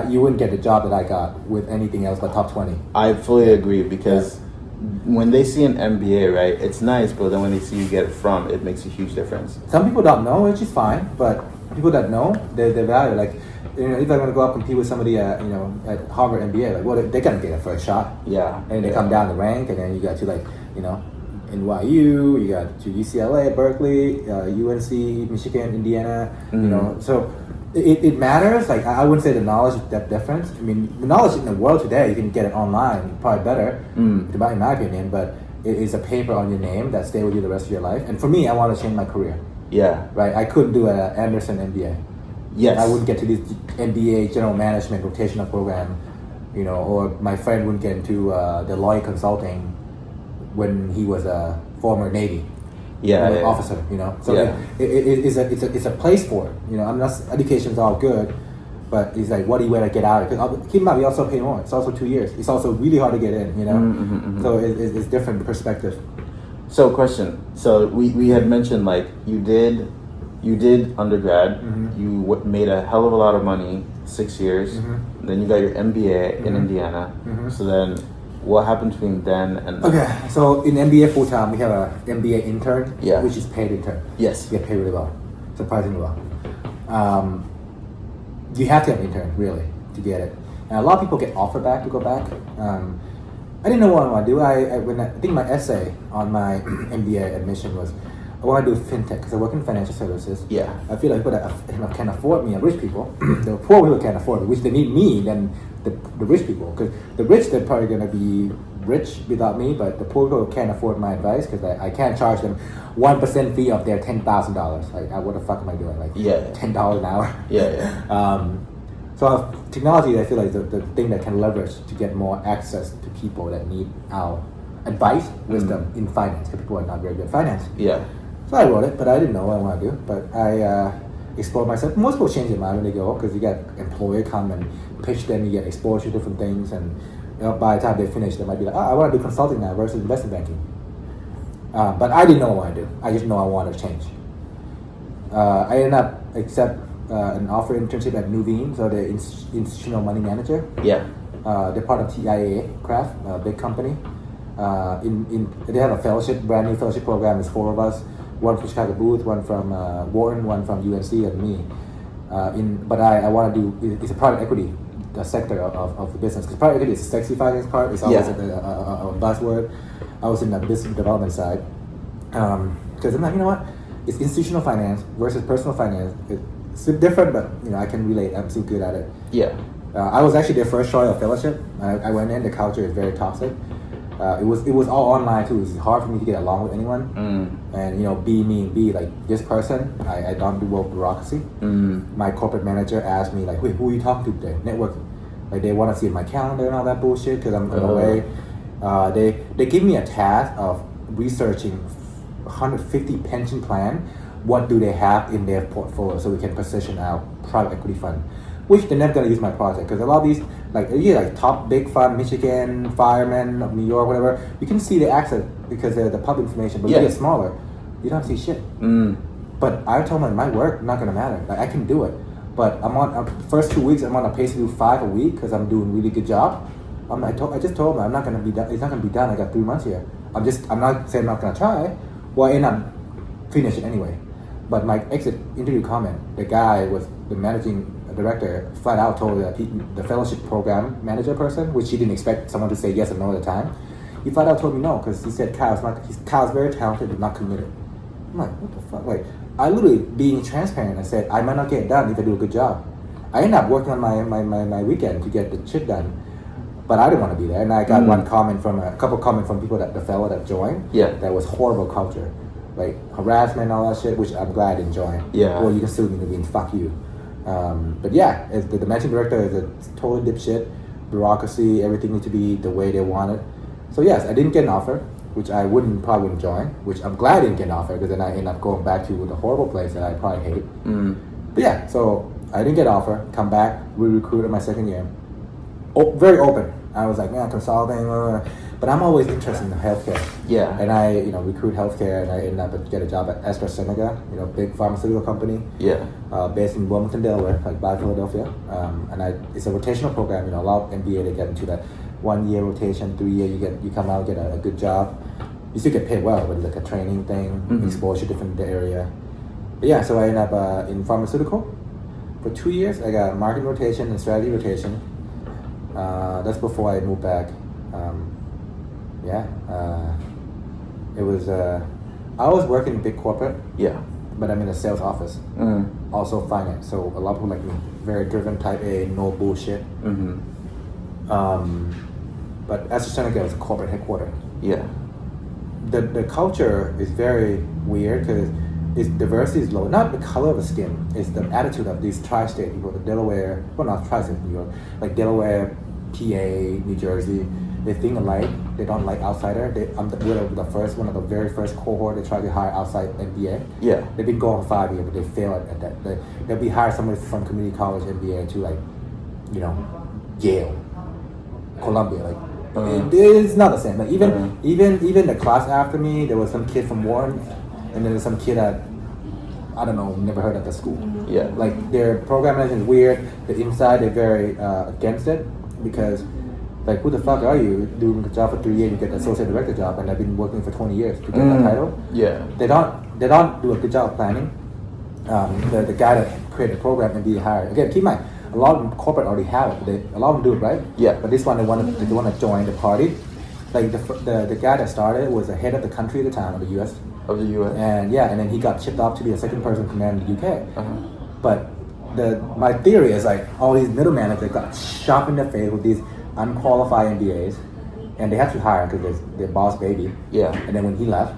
you wouldn't get the job that I got with anything else but top 20. I fully agree because when they see an MBA, right, it's nice, but then when they see you get it from, it makes a huge difference. Some people don't know, which is fine, but people that know, they value. Like, if I'm going to go up and compete with somebody at Harvard MBA, like, well, they're going to get a first shot. Yeah. And they come down the rank, and then you got to NYU, you got to UCLA, Berkeley, UNC, Michigan, Indiana, so it matters. Like, I wouldn't say the knowledge is that different. I mean, the knowledge in the world today, you can get it online, probably better, in my opinion, but it is a paper on your name that stay with you the rest of your life. And for me, I want to change my career. Yeah. Right? I couldn't do an Anderson MBA. Yes. I wouldn't get to this MBA general management rotational program, or my friend wouldn't get into Deloitte Consulting when he was a former Navy officer, So it's a place for it. I'm not, education's all good, but it's like, what do you want to get out of it? Keep in mind, we also pay more. It's also 2 years. It's also really hard to get in, So it's different perspective. So question. So we had mentioned like you did undergrad, you made a hell of a lot of money, 6 years, then you got your MBA in Indiana. So then what happened between then and now? Okay, so in MBA full time, we have a MBA intern, which is paid intern. Yes. You get paid really well, surprisingly well. You have to have an intern, really, to get it. And a lot of people get offered back to go back. I didn't know what I want to do. I think my essay on my MBA admission was, I want to do fintech because I work in financial services. Yeah. I feel like people that can afford me are rich people. The poor people can't afford me, which they need me than the rich people. Because the rich, they're probably going to be rich without me, but the poor people can't afford my advice because I can't charge them 1% fee of their $10,000. Like, what the fuck am I doing? Like, $10 an hour? Yeah. So technology, I feel like the thing that can leverage to get more access to people that need our advice, wisdom in finance, because people are not very good at finance. Yeah. So I wrote it, but I didn't know what I want to do. But I explored myself. Most people change their mind when they go, because you get employer come and pitch them, you get exposed to different things, and by the time they finish, they might be like, I want to do consulting now versus investment banking. But I didn't know what I want to do. I just know I wanted to change. I ended up an offer internship at Nuveen, so the institutional money manager. Yeah. They're part of TIAA Craft, a big company. They have a fellowship, brand new fellowship program. There's 4 of us. One from Chicago Booth, one from Wharton, one from UNC, and me. But I want to do, it's a private equity sector of the business. Because private equity is a sexy finance part. It's always a buzzword. I was in the business development side. Because I'm like, you know what? It's institutional finance versus personal finance. It's different, but I can relate. I'm still good at it. Yeah. I was actually their first choice of fellowship. I went in. The culture is very toxic. It was all online too. It's hard for me to get along with anyone. And be me, be like this person. I don't do well with bureaucracy. My corporate manager asked me like, wait, who are you talking to today? Networking. Like they want to see my calendar and all that bullshit because I'm away. They give me a task of researching 150 pension plan. What do they have in their portfolio so we can position our private equity fund, which they're never going to use my project because a lot of these like top big fund, Michigan, Fireman of New York, whatever, you can see the access because they're the public information, but when you get smaller, you don't see shit. But I told them my work not going to matter. Like I can do it. But I'm on first 2 weeks. I'm on a pace to do 5 a week because I'm doing a really good job. I just told him I'm not gonna be done. It's not gonna be done. I got 3 months here. I'm not saying I'm not gonna try. Well, I end up finish it anyway. But my exit interview comment, the guy was the managing director, flat out told the fellowship program manager person, which he didn't expect someone to say yes or no at the time. He flat out told me no because he said Khaow's very talented but not committed. I'm like, what the fuck? Like, I literally being transparent. I said I might not get it done if I do a good job. I ended up working on my weekend to get the shit done, but I didn't want to be there. And I got a couple comments from people the fellow that joined. Yeah. That was horrible culture, like harassment and all that shit, which I'm glad I didn't join. Yeah. Or you can sue me to mean fuck you. But yeah, the managing director is a total dipshit. Bureaucracy, everything needs to be the way they want it. So yes, I didn't get an offer, which I probably wouldn't join, which I'm glad I didn't get an offer because then I end up going back to the horrible place that I probably hate. But yeah, so I didn't get an offer, come back, re-recruit in my second year. Very open. I was like, man, consulting, but I'm always interested in healthcare. Yeah. And I, recruit healthcare and I ended up get a job at AstraZeneca, big pharmaceutical company. Yeah. Based in Wilmington, Delaware, like by Philadelphia. It's a rotational program, a lot of MBA they get into that 1 year rotation, 3 year you come out, get a good job. You still get paid well, but it's like a training thing, exposure to different area. But yeah, so I ended up in pharmaceutical. For 2 years, I got marketing rotation and strategy rotation. That's before I moved back. It was, I was working in big corporate. Yeah. But I'm in a sales office. Also finance. So a lot of people like me, very driven, type A, no bullshit. But AstraZeneca is a corporate headquarters. Yeah. The culture is very weird because diversity is low. Not the color of the skin, it's the attitude of these tri-state people, the Delaware, well not tri-state, New York, like Delaware, PA, New Jersey. They think alike. They don't like outsider. We're one of the very first cohort. They try to hire outside MBA. Yeah. They've been going 5 years, but they fail at that. They'll be hired somebody from community college MBA to Yale, Columbia. It's not the same. Like even the class after me, there was some kid from Warren, and then there's some kid that I don't know, never heard of the school. Yeah. Like their program management is weird. The inside they're very against it because. Like, who the fuck are you doing the job for 3 years? You get the associate director job, and I've been working for 20 years to get that title. Yeah, they don't do a good job of planning. The guy that created the program and be hired again. Keep in mind, a lot of them corporate already have it. A lot of them do it right. Yeah, but this one they want to join the party. Like the guy that started was the head of the country at the time of the U.S. Of the U.S. And then he got shipped off to be a second person command in the U.K. But my theory is like all these middle managers got shot in the face with these unqualified MBAs, and they have to hire because they're boss baby. Yeah. And then when he left,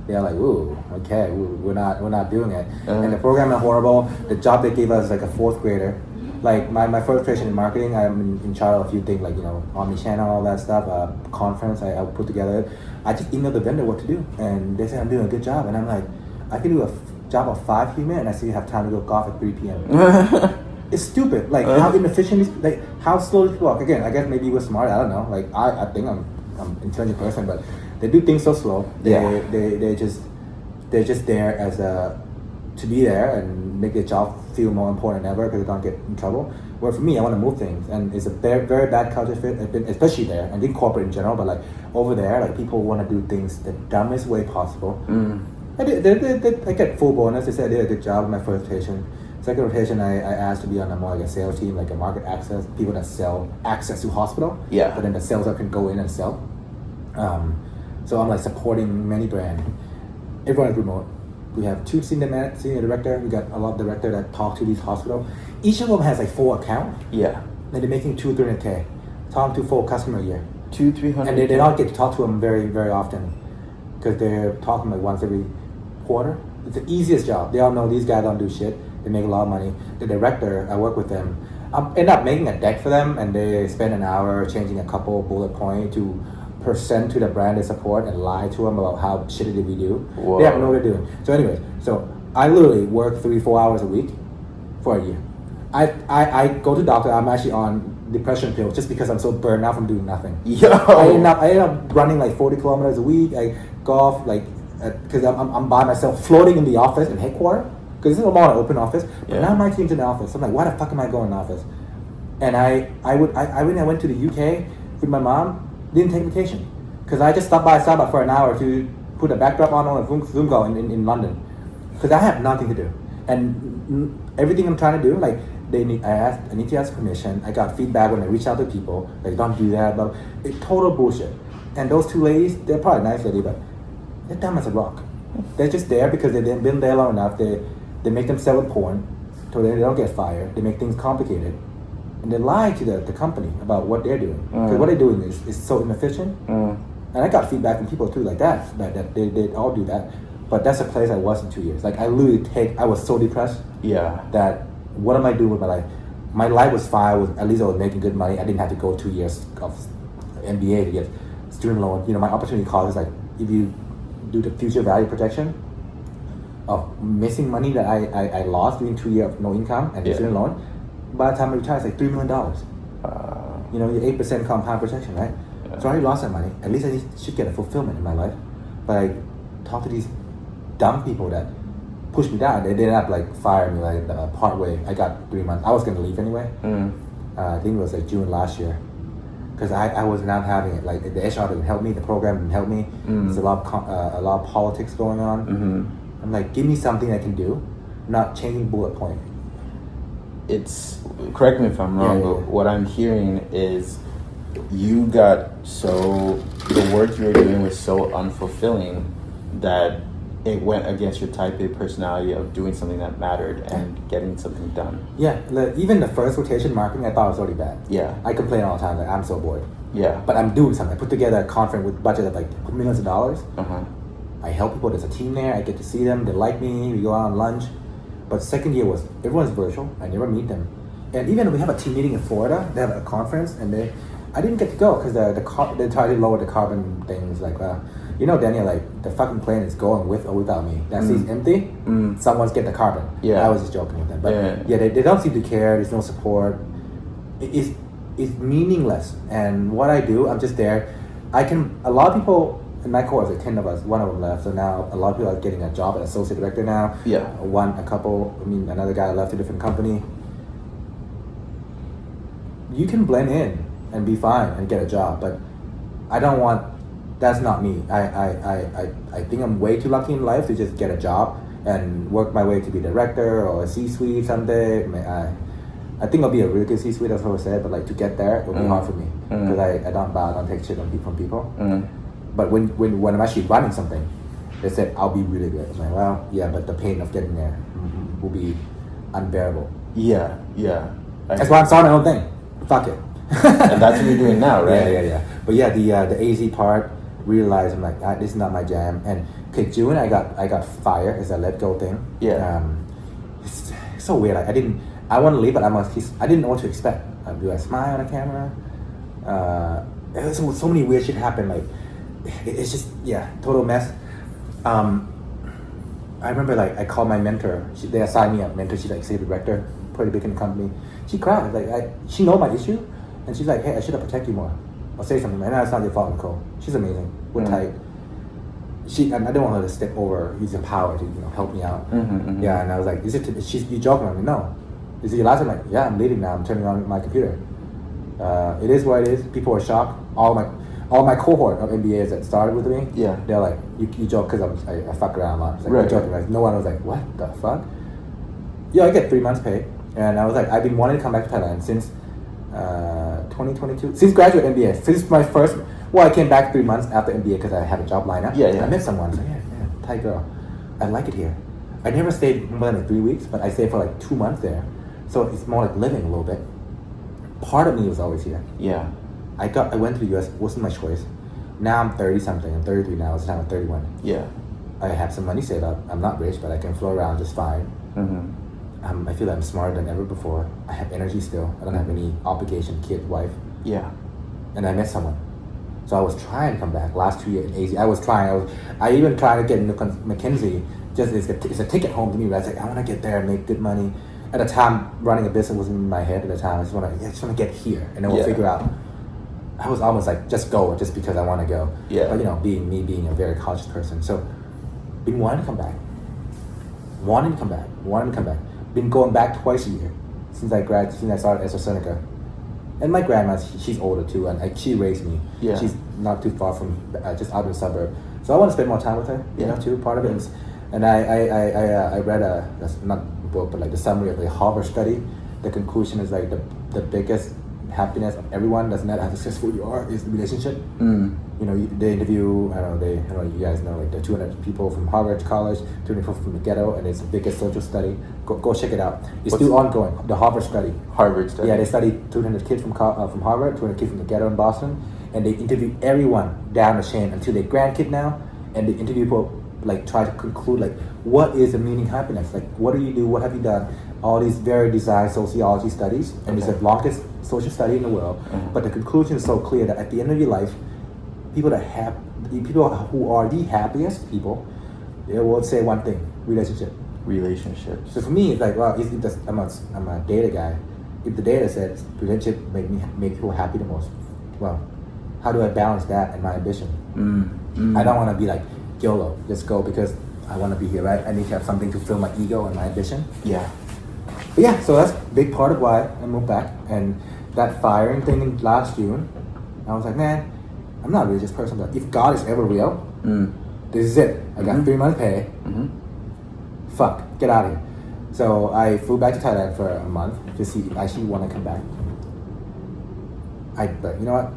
they're like, "Ooh, okay, we're not doing it." And the program is horrible. The job they gave us is like a fourth grader. Like my first position in marketing, I'm in charge of a few things like omnichannel, all that stuff. Conference I put together. I just emailed the vendor what to do, and they said I'm doing a good job, and I'm like, I can do a job of 5 human, and I still have time to go golf at 3 p.m. It's stupid. Like how inefficient is how slow people walk. Again, I guess maybe we're smart. I don't know. Like I think I'm an intelligent person, but they do things so slow. They're just there as to be there and make their job feel more important than ever because they don't get in trouble. Where for me, I want to move things, and it's a very very bad culture fit, especially there and in corporate in general. But like over there, like people want to do things the dumbest way possible. I get full bonus. They said I did a good job in my first rotation. Second rotation, I asked to be on more like a sales team, like a market access, people that sell access to hospital. Yeah. But then the sales rep can go in and sell. So I'm like supporting many brands. Everyone is remote. We have 2 senior director. We got a lot of director that talk to these hospitals. Each of them has like 4 accounts. Yeah. And they're making 200-300K. Talking to 4 customers a year. 200-300. And they don't get to talk to them very very often because they're talking like once every quarter. It's the easiest job. They all know these guys don't do shit. They make a lot of money. The director, I work with them. I end up making a deck for them, and they spend an hour changing a couple bullet points to present to the brand they support and lie to them about how shitty did we do. Whoa. They have no what they're doing. So anyways, I literally work 3-4 hours a week for a year. I go to doctor. I'm actually on depression pills just because I'm so burned out from doing nothing. Yo. I end up running like 40 kilometers a week. I golf because I'm by myself, floating in the office in headquarters. because this is more an open office. But Yeah. now my team's in the office. So I'm like, why the fuck am I going in the office? And when I went to the UK with my mom, didn't take vacation because I just stopped by Starbucks for an hour to put a backdrop on a Zoom call in London because I have nothing to do, and everything I'm trying to do, like I need to ask permission. I got feedback when I reach out to people, like don't do that, but it's total bullshit. And those two ladies, they're probably nice lady, but they're dumb as a rock. They're just there because they've been there long enough. They make themselves with porn, so they don't get fired. They make things complicated. And they lie to the company about what they're doing. Because what they're doing is so inefficient. And I got feedback from people too like that they all do that. But that's a place I was in 2 years. Like I was so depressed. Yeah. That what am I doing with my life? My life was fine. At least I was making good money. I didn't have to go 2 years of MBA to get student loan. You know, my opportunity cost is like if you do the future value projection of missing money that I lost during 2 years of no income and student loan, by the time I retire, it's like $3 million. You know, your 8% compound protection, right? Yeah. So I already lost that money. At least I should get a fulfillment in my life. But I talk to these dumb people that push me down. They ended up like firing me like part way. I got 3 months. I was gonna leave anyway. I think it was like June last year. Because I was not having it. Like the HR didn't help me, the program didn't help me. There's a lot of politics going on. I'm like, give me something I can do, not changing bullet point. It's, correct me if I'm wrong, but what I'm hearing is you got the work you were doing was so unfulfilling that it went against your type A personality of doing something that mattered and getting something done. Yeah, even the first rotation marketing, I thought was already bad. Yeah. I complain all the time, like I'm so bored. Yeah. But I'm doing something. I put together a conference with budget of like millions of dollars. I help people, there's a team there, I get to see them, they like me, we go out on lunch. But second year was, everyone's virtual, I never meet them. And even we have a team meeting in Florida, they have a conference, and I didn't get to go because they tried to lower the carbon things, like, you know, Daniel, like, the fucking plane is going with or without me. That seat's empty, someone's getting the carbon. Yeah. I was just joking with them. But they don't seem to care, there's no support. It's meaningless. And what I do, I'm just there. A lot of people, in my course, like 10 of us, one of them left, so now a lot of people are getting a job as associate director now. Yeah. Another guy left a different company. You can blend in and be fine and get a job, but that's not me. I think I'm way too lucky in life to just get a job and work my way to be director or a C-suite someday. I think I'll be a really good C-suite, that's what I said, but like to get there, it'll be hard for me because I don't take shit from people. But when I'm actually running something, they said I'll be really good. I'm like, well, yeah, but the pain of getting there will be unbearable. Yeah. That's why I'm starting my own thing. Fuck it. And that's what you're doing now, right? Yeah. But yeah, the AZ part, realized I'm like, this is not my jam. And okay, June I got fired as a let go thing. Yeah. It's so weird. Like I want to leave, but I didn't know what to expect. Do I smile on the camera? So many weird shit happened. Like it's just total mess. I remember like I called my mentor. They assigned me a mentor. She's like executive director, pretty big in the company. She cried. Like she know my issue, and she's like, "Hey, I should have protected you more. I'll say something. Man, it's not your fault, Nicole. She's amazing. We're tight. And I don't want her to step over using power to help me out. Yeah, and I was like, you joking on me? No. Is it your last time? Like, yeah, I'm leaving now. I'm turning on my computer. It is what it is. People are shocked. All my cohort of MBAs that started with me, they're like, you joke because I fuck around a lot. It's like, you're joking. Like, no one was like, what the fuck? Yeah, I get 3 months pay. And I was like, I've been wanting to come back to Thailand since 2022. Since graduate MBA. Since my first, I came back 3 months after MBA because I had a job lined up. Yeah. I met someone. So Thai girl. I like it here. I never stayed more than 3 weeks, but I stayed for like 2 months there. So it's more like living a little bit. Part of me was always here. Yeah. I went to the US, wasn't my choice. Now I'm 30 something, I'm 33 now, it's time I'm 31. Yeah. I have some money saved up. I'm not rich, but I can flow around just fine. I feel like I'm smarter than ever before. I have energy still. I don't have any obligation, kid, wife. Yeah. And I met someone. So I was trying to come back last 2 years in AZ. I even tried to get into McKinsey. Just it's a ticket home to me. But I was like, I want to get there and make good money. At the time, running a business wasn't in my head at the time. I just want to get here, and then we'll figure out. I was almost like, just go, just because I want to go. Yeah. But being a very cautious person, so been wanting to come back. wanting to come back. Been going back twice a year since I started AstraZeneca. And my grandma, she's older too, and she raised me. Yeah. She's not too far from, just out in the suburb. So I want to spend more time with her, you know, too. Part of it is, and I read that's not a book, but like the summary of the Harvard study. The conclusion is like the biggest happiness of everyone, doesn't matter how successful you are, is the relationship. You know, they interview, I don't know, you guys know, like the 200 people from Harvard College, 200 people from the ghetto, and it's the biggest social study. Go check it out. It's still ongoing. The Harvard study. Yeah, they studied 200 kids from Harvard, 200 kids from the ghetto in Boston, and they interviewed everyone down the chain until they're grandkid now, and they interview people, like try to conclude like what is the meaning of happiness, like what do you do, what have you done, all these very designed sociology studies, and it's the longest social study in the world. But the conclusion is so clear that at the end of your life, people who are the happiest people, they will say one thing: relationships. So for me, it's like, well, I'm a data guy. If the data says relationship make people happy the most, well, how do I balance that and my ambition? I don't want to be like YOLO, just go because I want to be here, right? I need to have something to fill my ego and my ambition. Yeah. But yeah, so that's a big part of why I moved back. And that firing thing in last June, I was like, man, I'm not a religious person, but if God is ever real, this is it. I got 3 months pay. Fuck, get out of here. So I flew back to Thailand for a month to see if I actually want to come back. But you know what?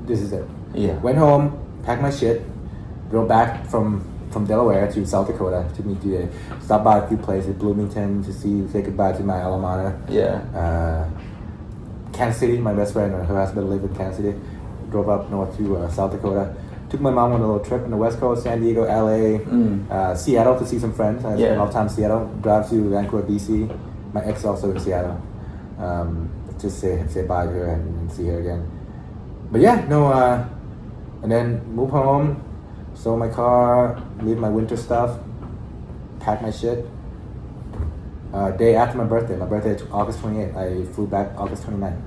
This is it. Yeah. Went home, packed my shit, drove back from Delaware to South Dakota to meet you. Stopped by a few places, Bloomington, to say goodbye to my alma mater. Yeah. Kansas City, my best friend and her husband live in Kansas City. Drove up north to South Dakota. Took my mom on a little trip on the West Coast, San Diego, LA, Seattle to see some friends. I spent a lot of time in Seattle. Drive to Vancouver, BC. My ex also in Seattle. Just say bye to her and see her again. But yeah, no, and then move home, sold my car, leave my winter stuff, pack my shit. Day after my birthday August 28th, I flew back August 29th.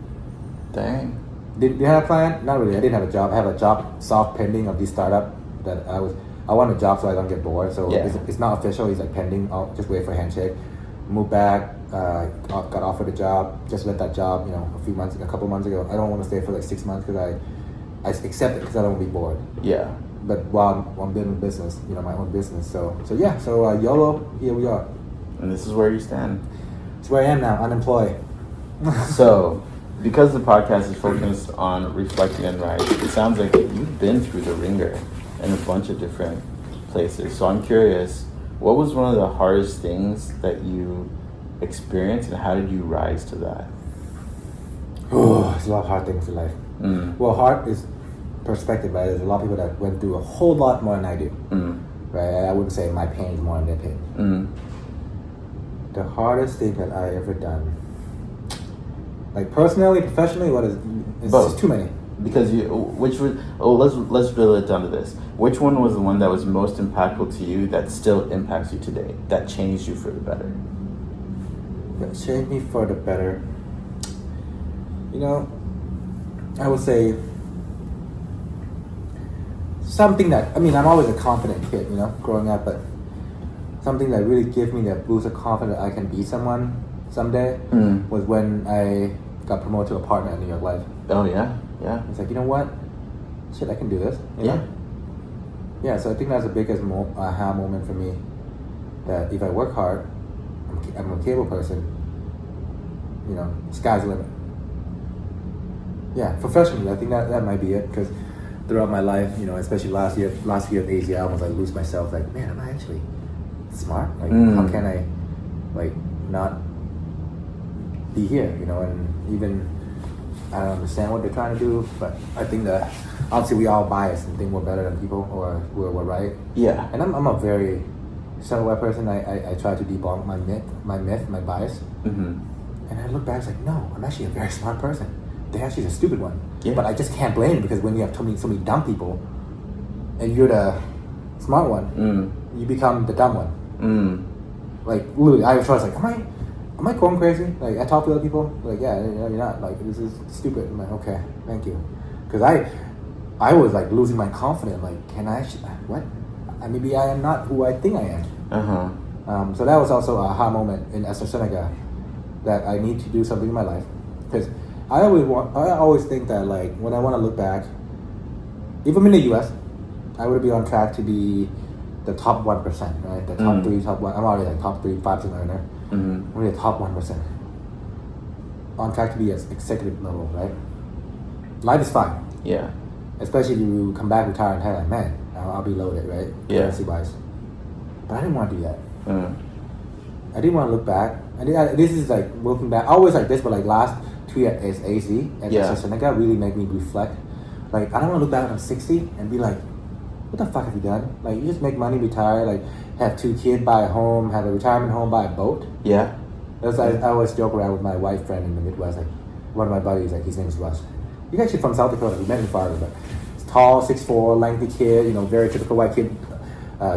Dang. Did you have a plan? Not really. I didn't have a job. I have a job soft pending of this startup that I want a job so I don't get bored. So it's not official. It's like pending. I'll just wait for a handshake. Moved back. Got offered a job. Just let that job. A couple months ago. I don't want to stay for like 6 months because I accept it because I don't want to be bored. Yeah. But while I'm building a business, my own business. So YOLO. Here we are. And this is where you stand. It's where I am now, unemployed. So, because the podcast is focused on reflecting and rise, it sounds like you've been through the ringer in a bunch of different places. So I'm curious, what was one of the hardest things that you experienced, and how did you rise to that? Oh, there's a lot of hard things in life. Well, hard is perspective, right? There's a lot of people that went through a whole lot more than I do. Right? I wouldn't say my pain is more than their pain. The hardest thing that I ever done, like personally, professionally, it's just too many. Because let's drill it down to this. Which one was the one that was most impactful to you that still impacts you today, that changed you for the better? That changed me for the better. I would say something that, I'm always a confident kid, growing up, but something that really gave me that boost of confidence that I can be someone someday was when I got promoted to a partner in New York Life. Oh, yeah? Yeah. It's like, you know what? Shit, I can do this. You know? Yeah, so I think that's the biggest aha moment for me. That if I work hard, I'm a capable person, sky's the limit. Yeah, professionally, I think that might be it, because throughout my life, especially last year at ASIA, I almost lose myself, like, man, am I actually smart? Like, how can I, not be here, and even, I don't understand what they're trying to do, but I think that, obviously, we all bias and think we're better than people, or we're right. Yeah. And I'm a very self-aware person. I try to debunk my myth, my bias. And I look back, it's like, no, I'm actually a very smart person. They're actually a stupid one. Yeah. But I just can't blame it, because when you have so many dumb people, and you're the smart one, you become the dumb one. Like, literally, I was like, am I going crazy? Like, I talk to other people, like, yeah, you're not. Like, this is stupid. I'm like, okay, thank you. Because I was, like, losing my confidence. Like, can I actually, what? Maybe I am not who I think I am. So that was also a aha moment in AstraZeneca that I need to do something in my life. Because I always think that like when I want to look back, if I'm in the US, I would be on track to be the top 1%, right? The top 3, top 1. I'm already like top 3, 5% earner. I'm really the top 1%. On track to be at executive level, right? Life is fine. Yeah. Especially if you come back retire in Thailand, man, I'll be loaded, right? Yeah. Currency wise. But I didn't want to do that. Mm. I didn't want to look back. This is like looking back. Always like this, but like last 2 years as AC at AstraZeneca really made me reflect. Like I don't want to look back when I'm 60 and be like, what the fuck have you done? Like you just make money, retire, like have 2 kids, buy a home, have a retirement home, buy a boat. Yeah. I always joke around with my white friend in the Midwest. Like one of my buddies, like his name is Russ. He's actually from South Dakota. We met in Florida, but he's tall, 6'4", lengthy kid. You know, very typical white kid.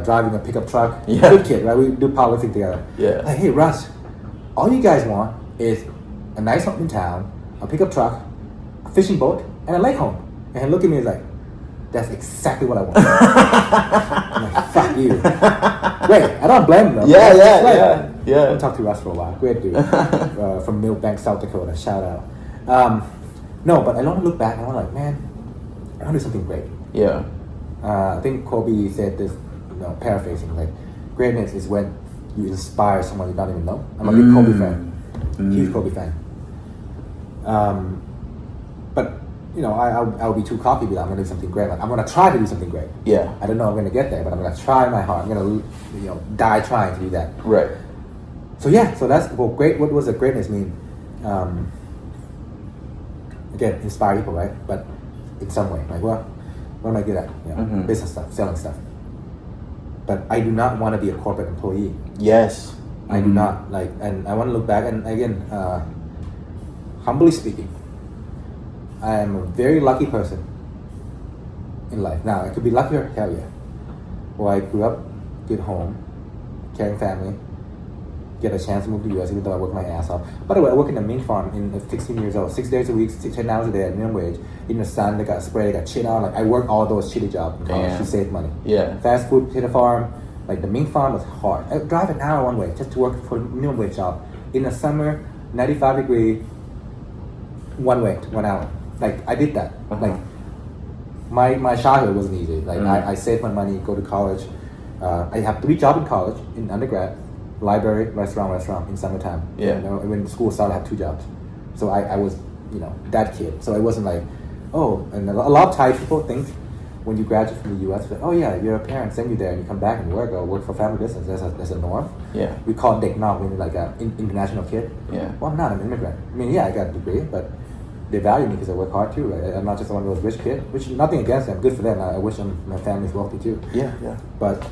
Driving a pickup truck. Yeah. Good kid, right? We do powerlifting together. Yeah. Like, hey Russ, all you guys want is a nice home in town, a pickup truck, a fishing boat, and a lake home. And he looked at me and was like, that's exactly what I want. I'm like, fuck you. Great. I don't blame him though. Yeah. I'll talk to Russ for a while. Great dude. From Millbank, South Dakota. Shout out. No, but I want to look back and I'm like, man, I want to do something great. Yeah. I think Kobe said this, paraphrasing, like, greatness is when you inspire someone you don't even know. I'm a big Kobe fan. Huge Kobe fan. But, I'll be too cocky with that. I'm going to do something great. Like, I'm going to try to do something great. Yeah. I don't know I'm going to get there, but I'm going to try my heart. I'm going to, die trying to do that. Right. So that's, great. What does the greatness mean? Again, inspire people, right? But in some way, like, what am I good at? Business stuff, selling stuff. But I do not want to be a corporate employee. Yes. I do not and I want to look back and again, humbly speaking, I am a very lucky person in life. Now, I could be luckier, hell yeah. Well, I grew up, good home, caring family, get a chance to move to the US even though I work my ass off. By the way, I work in a mink farm at 16 years old, 6 days a week, 10 hours a day at minimum wage. In the sun, they got spray, they got shit on. Like I work all those shitty jobs in college to save money. Yeah. Fast food, hit a farm. Like the mink farm was hard. I drive an hour one way just to work for a minimum wage job. In the summer, 95 degree, one way, 1 hour. Like I did that. Like my childhood wasn't easy. Like I saved my money, go to college. I have 3 jobs in college, in undergrad. Library, restaurant in summertime. Yeah. When school started, I have 2 jobs. So I was, that kid. So it wasn't like, and a lot of Thai people think when you graduate from the US, like, oh yeah, your parents send you there and you come back and work or work for family business. That's a norm. Yeah. We call it dek nok, meaning like an international kid. Yeah. Well, I'm not an immigrant. I mean, yeah, I got a degree, but they value me because I work hard too. Right? I'm not just one of those rich kids, which nothing against them. Good for them. I wish my family's wealthy too. Yeah. But,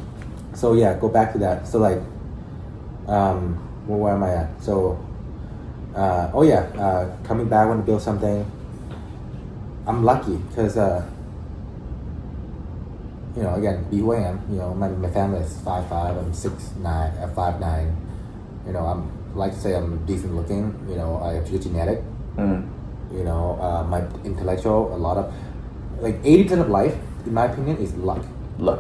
so yeah, go back to that. So like, where am I at? So, coming back, I want to build something. I'm lucky because, again, be who I am. My family is 5'5", I'm 6'9", 5'9". I'm like to say I'm decent looking. I have good genetic. My intellectual, a lot of, like 80% of life, in my opinion, is luck.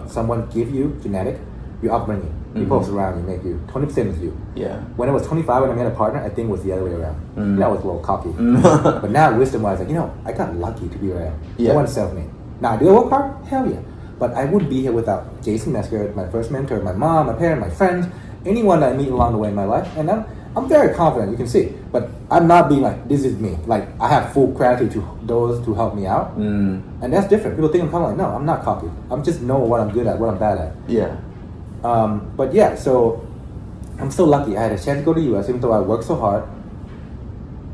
Someone give you genetic, your upbringing. People around you make you. 20% is you. Yeah. When I was 25, when I met a partner, I think it was the other way around. I was a little cocky. But now, wisdom-wise, like, I got lucky to be where I am. Yeah. No one's self-made. Now, do I work hard? Hell yeah. But I wouldn't be here without Jason Mesker, my first mentor, my mom, my parents, my friends, anyone that I meet along the way in my life. And I'm very confident, you can see. But I'm not being like, this is me. Like, I have full gratitude to those who help me out. And that's different. People think I'm kind of like, no, I'm not cocky. I'm just know what I'm good at, what I'm bad at. Yeah. But yeah, so I'm so lucky. I had a chance to go to the US even though I worked so hard.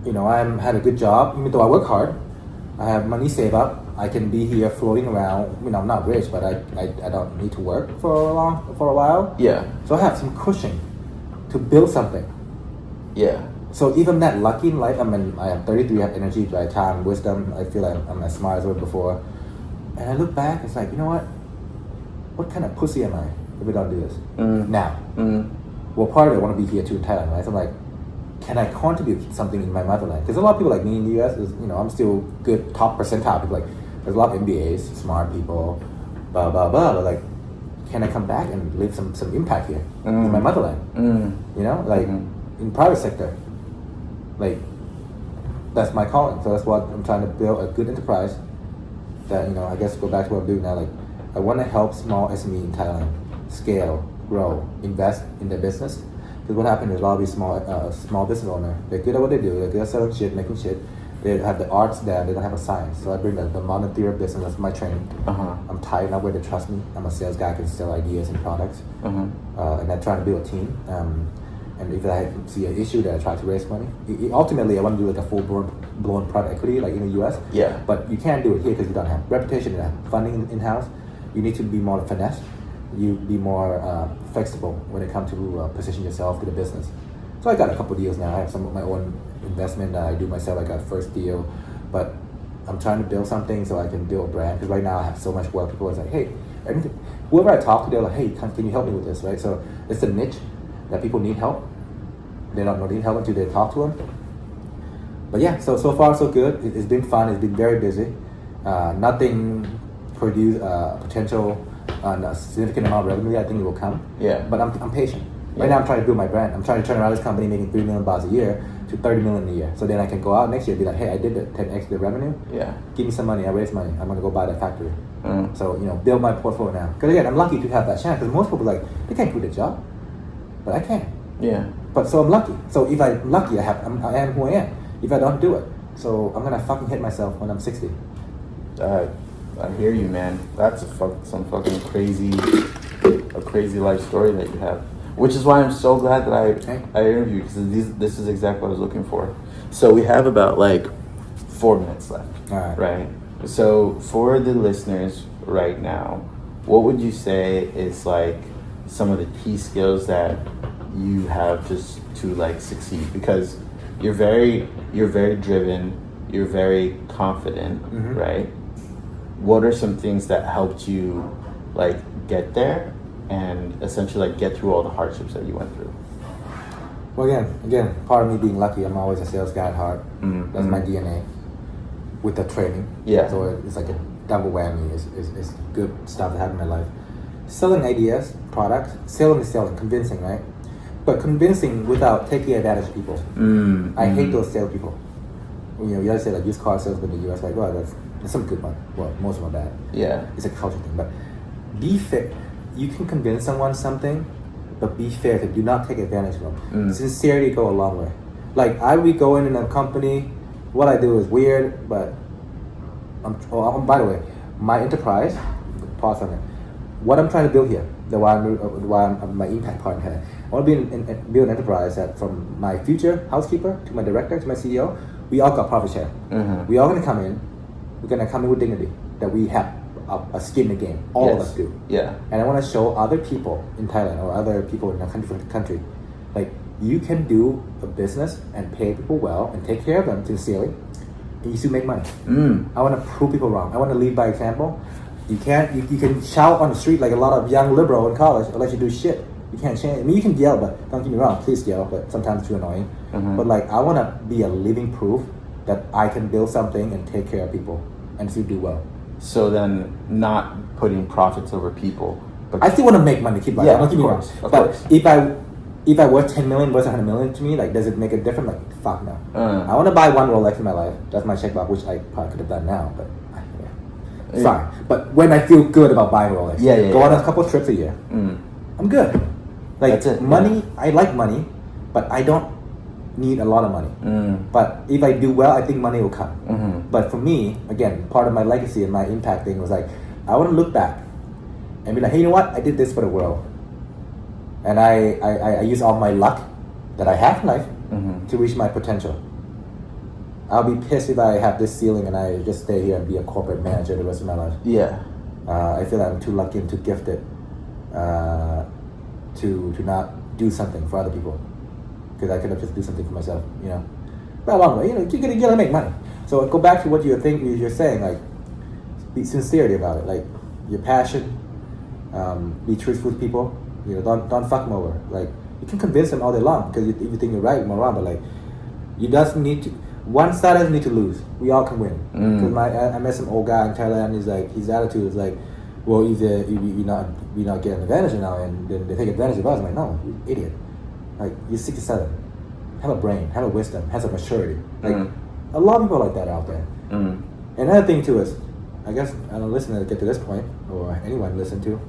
I had a good job even though I work hard. I have money saved up. I can be here floating around. I'm not rich, but I don't need to work for a while. Yeah. So I have some cushion to build something. Yeah. So even that lucky in life, I am 33, I have energy, dry time, wisdom. I feel like I'm as smart as I was before. And I look back, it's like, you know what? What kind of pussy am I if we don't do this now? Well, part of it, I want to be here too in Thailand, right? So I'm like, can I contribute something in my motherland? Because a lot of people like me in the US, I'm still good top percentile. People like, there's a lot of MBAs, smart people, blah, blah, blah. But like, can I come back and leave some impact here in my motherland? You know, like in private sector, like that's my calling. So that's what I'm trying to build, a good enterprise that, you know, I guess go back to what I'm doing now. Like I want to help small SME in Thailand scale, grow, invest in their business. Because what happens is a lot of these small business owners, they're good at what they do. They're good at selling shit, making shit. They have the arts there. They don't have a science. So I bring the modern theory of business. That's my training. I'm tied enough where they trust me. I'm a sales guy. I can sell ideas and products. And I try to build a team. And if I see an issue, then I try to raise money. Ultimately, I want to do like a full-blown private equity, like in the US. Yeah. But you can't do it here because you don't have reputation, you don't have funding in-house. You need to be more finesse. You be more flexible when it comes to position yourself to the business. So I got a couple deals now. I have some of my own investment that I do myself. I got first deal, but I'm trying to build something so I can build a brand. Because right now I have so much work. People are like, hey, whoever I talk to, they're like, hey, can you help me with this, right? So it's a niche that people need help. They don't need help until they talk to them. But yeah, so far so good. It's been fun. It's been very busy. Nothing produced potential a significant amount of revenue. I think it will come. Yeah. But I'm patient. Right now I'm trying to build my brand. I'm trying to turn around this company making $3 million a year to $30 million a year. So then I can go out next year and be like, hey, I did the 10x the revenue. Yeah. Give me some money. I raised money. I'm gonna go buy that factory. So you know, build my portfolio now. Because again, I'm lucky to have that chance. Because most people they can't quit a job, but I can. Yeah. But so I'm lucky. So if I'm lucky, I am who I am. If I don't do it, so I'm gonna fucking hit myself when I'm 60. I hear you, man. That's some fucking crazy life story that you have. Which is why I'm so glad that I interviewed, because this is exactly what I was looking for. So we have about like 4 minutes left. All right. Right? So for the listeners right now, what would you say is like some of the key skills that you have just to like succeed? Because you're very driven, you're very confident, right? What are some things that helped you like get there and essentially like get through all the hardships that you went through? Well, again, part of me being lucky, I'm always a sales guy at heart. That's my DNA. With the training, so it's like a double whammy. It's good stuff that happened in my life. Selling ideas, products, selling is selling, convincing, right? But convincing without taking advantage of people. I hate those salespeople. You know, you guys say like used car salesmen in the US, like, well, there's some good ones. Well, most of them are bad. Yeah, it's a culture thing. But be fair. You can convince someone something, but be fair. To do not take advantage of them. Sincerity go a long way. Like I would go in a company. What I do is weird, but by the way, my enterprise. Pause on it. What I'm trying to build here, why I'm my impact part in Thailand. I want to build an enterprise that from my future housekeeper to my director to my CEO, we all got profit share. We all gonna come in. We're gonna come in with dignity that we have a skin in the game. All of us do. Yeah. And I want to show other people in Thailand or other people in a different country, like you can do a business and pay people well and take care of them sincerely, and you still make money. I want to prove people wrong. I want to lead by example. You can't. You can shout on the street like a lot of young liberal in college, unless you do shit. You can't change. I mean, you can yell, but don't get me wrong. Please yell, but sometimes it's too annoying. But like, I want to be a living proof that I can build something and take care of people and still do well. So then, not putting profits over people. But I still want to make money. Keep like, don't get me wrong. But if I worth 10 million, worth 100 million to me, like, does it make a difference? Like, fuck no. I want to buy one Rolex in my life. That's my checkbox, which I probably could have done now, but yeah. Fine. But when I feel good about buying Rolex, go on a couple trips a year. I'm good. Like, that's it. Money, I like money, but I don't need a lot of money. But if I do well, I think money will come. But for me, again, part of my legacy and my impact thing was like, I want to look back and be like, hey, you know what? I did this for the world. And I use all my luck that I have in life to reach my potential. I'll be pissed if I have this ceiling and I just stay here and be a corporate manager the rest of my life. Yeah. I feel like I'm too lucky and too gifted to not do something for other people. Because I could have just do something for myself, you know. But along the way, you know, you gotta make money. So go back to what you're saying, like, be sincerity about it, like your passion, be truthful with people. You know, don't fuck them over. Like, you can convince them all day long because you think you're right and wrong, but like, you doesn't need to. One side doesn't need to lose. We all can win. Because I met some old guy in Thailand. He's like, his attitude is like, well, either we not getting advantage now, and then they take advantage of us. I'm like, no, you idiot. Like, you're 67, have a brain, have a wisdom, has a maturity. Like, a lot of people like that out there. And another thing too is, I guess I don't listen to get to this point, or anyone listen to.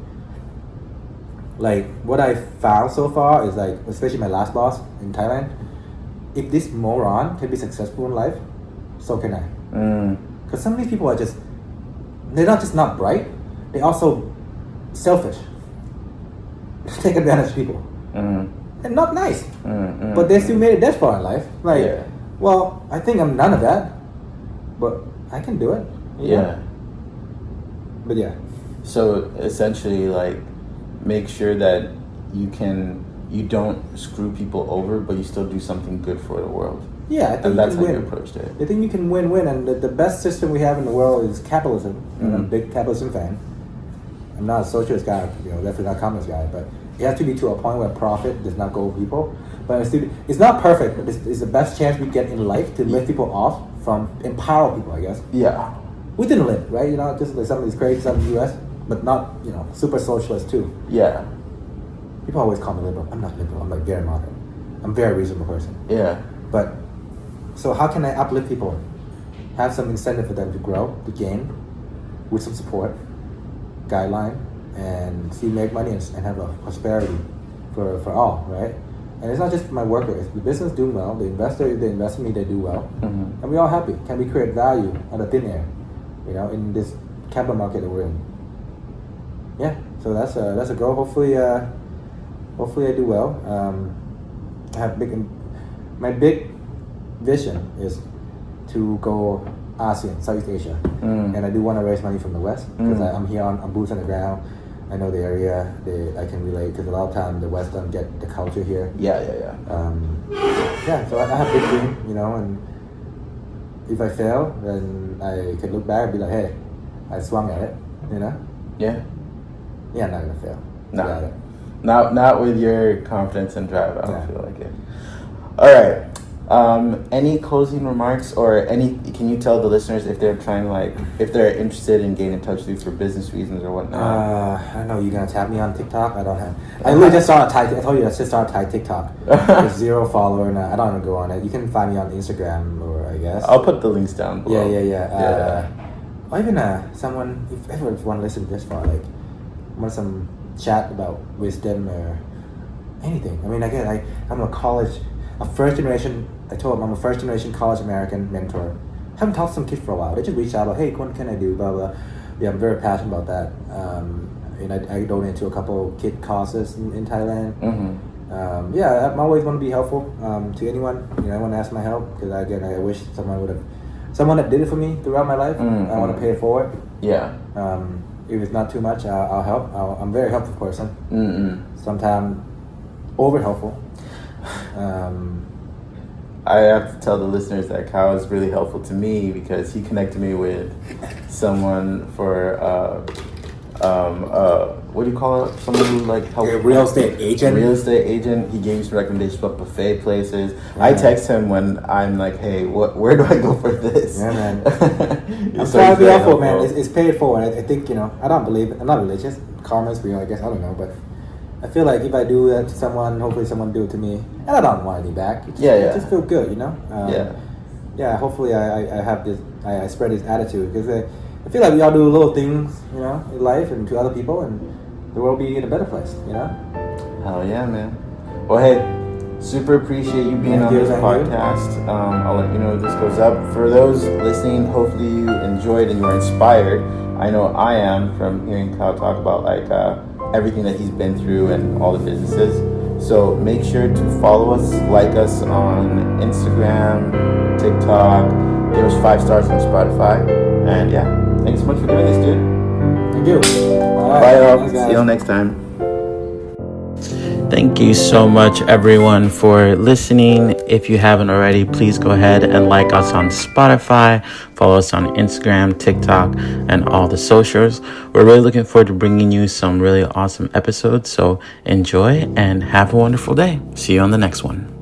Like, what I found so far is, like, especially my last boss in Thailand, if this moron can be successful in life, so can I. Because some of these people are just, they're not just not bright, they're also selfish. Take advantage of people. And not nice. But they still made it that far in life. Like, well, I think I'm none of that, but I can do it. Yeah. But yeah. So essentially, like, make sure that you don't screw people over, but you still do something good for the world. Yeah, I think and that's how win. you approached it. I think you can win-win, and the best system we have in the world is capitalism. And I'm a big capitalism fan. I'm not a socialist guy, definitely not a communist guy, but it has to be to a point where profit does not go with people. But it's not perfect, but it's the best chance we get in life to lift people off from empower people, I guess. Yeah. Within the limit, right? Just like some of these crazy stuff in the US, but not, super socialist too. Yeah. People always call me liberal. I'm not liberal. I'm like very moderate. I'm a very reasonable person. Yeah. But, so how can I uplift people? Have some incentive for them to grow, to gain, with some support, guideline, and see make money and have a prosperity for all, right? And it's not just my workers. The business doing well, the investor, if they invest in me, they do well. And we're all happy. Can we create value out of thin air, in this capital market that we're in? Yeah, so that's a goal. Hopefully I do well. I have my big vision is to go ASEAN, Southeast Asia, and I do want to raise money from the West because I'm here on boots on the ground. I know the area. I can relate because a lot of times the West don't get the culture here. Yeah. So I have a big dream, and if I fail, then I can look back and be like, hey, I swung at it, Yeah. Yeah, I'm not gonna fail. No. Not with your confidence and drive. I don't feel like it. All right. Any closing remarks or can you tell the listeners if they're if they're interested in getting in touch with you for business reasons or whatnot? I don't know. You gonna tap me on TikTok? I don't have. I really just started Thai. I told you I just started Thai TikTok. There's 0 follower and I don't even go on it. You can find me on Instagram or I guess. I'll put the links down below. Yeah. Or even someone if everyone want to listen this far, like want some chat about wisdom or anything. I mean, I'm a first generation. I told them I'm a first generation college American mentor. Haven't talked to some kids for a while. They just reached out, like, hey, what can I do? Blah blah. Yeah, I'm very passionate about that. And I donate to a couple kid causes in Thailand. I always want to be helpful to anyone. I want to ask my help because I wish someone that did it for me throughout my life. I want to pay it forward. Yeah. If it's not too much, I'll help. I'm a very helpful person. Sometimes over helpful. I have to tell the listeners that Khaow is really helpful to me because he connected me with someone for what do you call it? Someone who helps. A real estate agent. Real estate agent. He gave me some recommendations about buffet places. Yeah. I text him when I'm like, hey, where do I go for this? Yeah, man. I'm trying to be helpful, man. It's paid for. I think I don't believe it. I'm not religious. Karma's real, I guess. I don't know, but I feel like if I do that to someone, hopefully someone do it to me, and I don't want any back. It just feel good, Hopefully I have this. I spread this attitude because I feel like we all do little things, in life and to other people, and the world will be in a better place, Hell yeah, man. Well, hey, super appreciate you being on this podcast. I'll let you know if this goes up. For those listening, hopefully you enjoyed and you were inspired. I know I am from hearing Khaow talk about everything that he's been through and all the businesses. So make sure to follow us, like us on Instagram, TikTok, give us 5 stars on Spotify, and thanks so much for doing this, dude. Thank you. Bye, y'all. See you next time. Thank you so much, everyone, for listening. If you haven't already, please go ahead and like us on Spotify, follow us on Instagram, TikTok, and all the socials. We're really looking forward to bringing you some really awesome episodes. So enjoy and have a wonderful day. See you on the next one.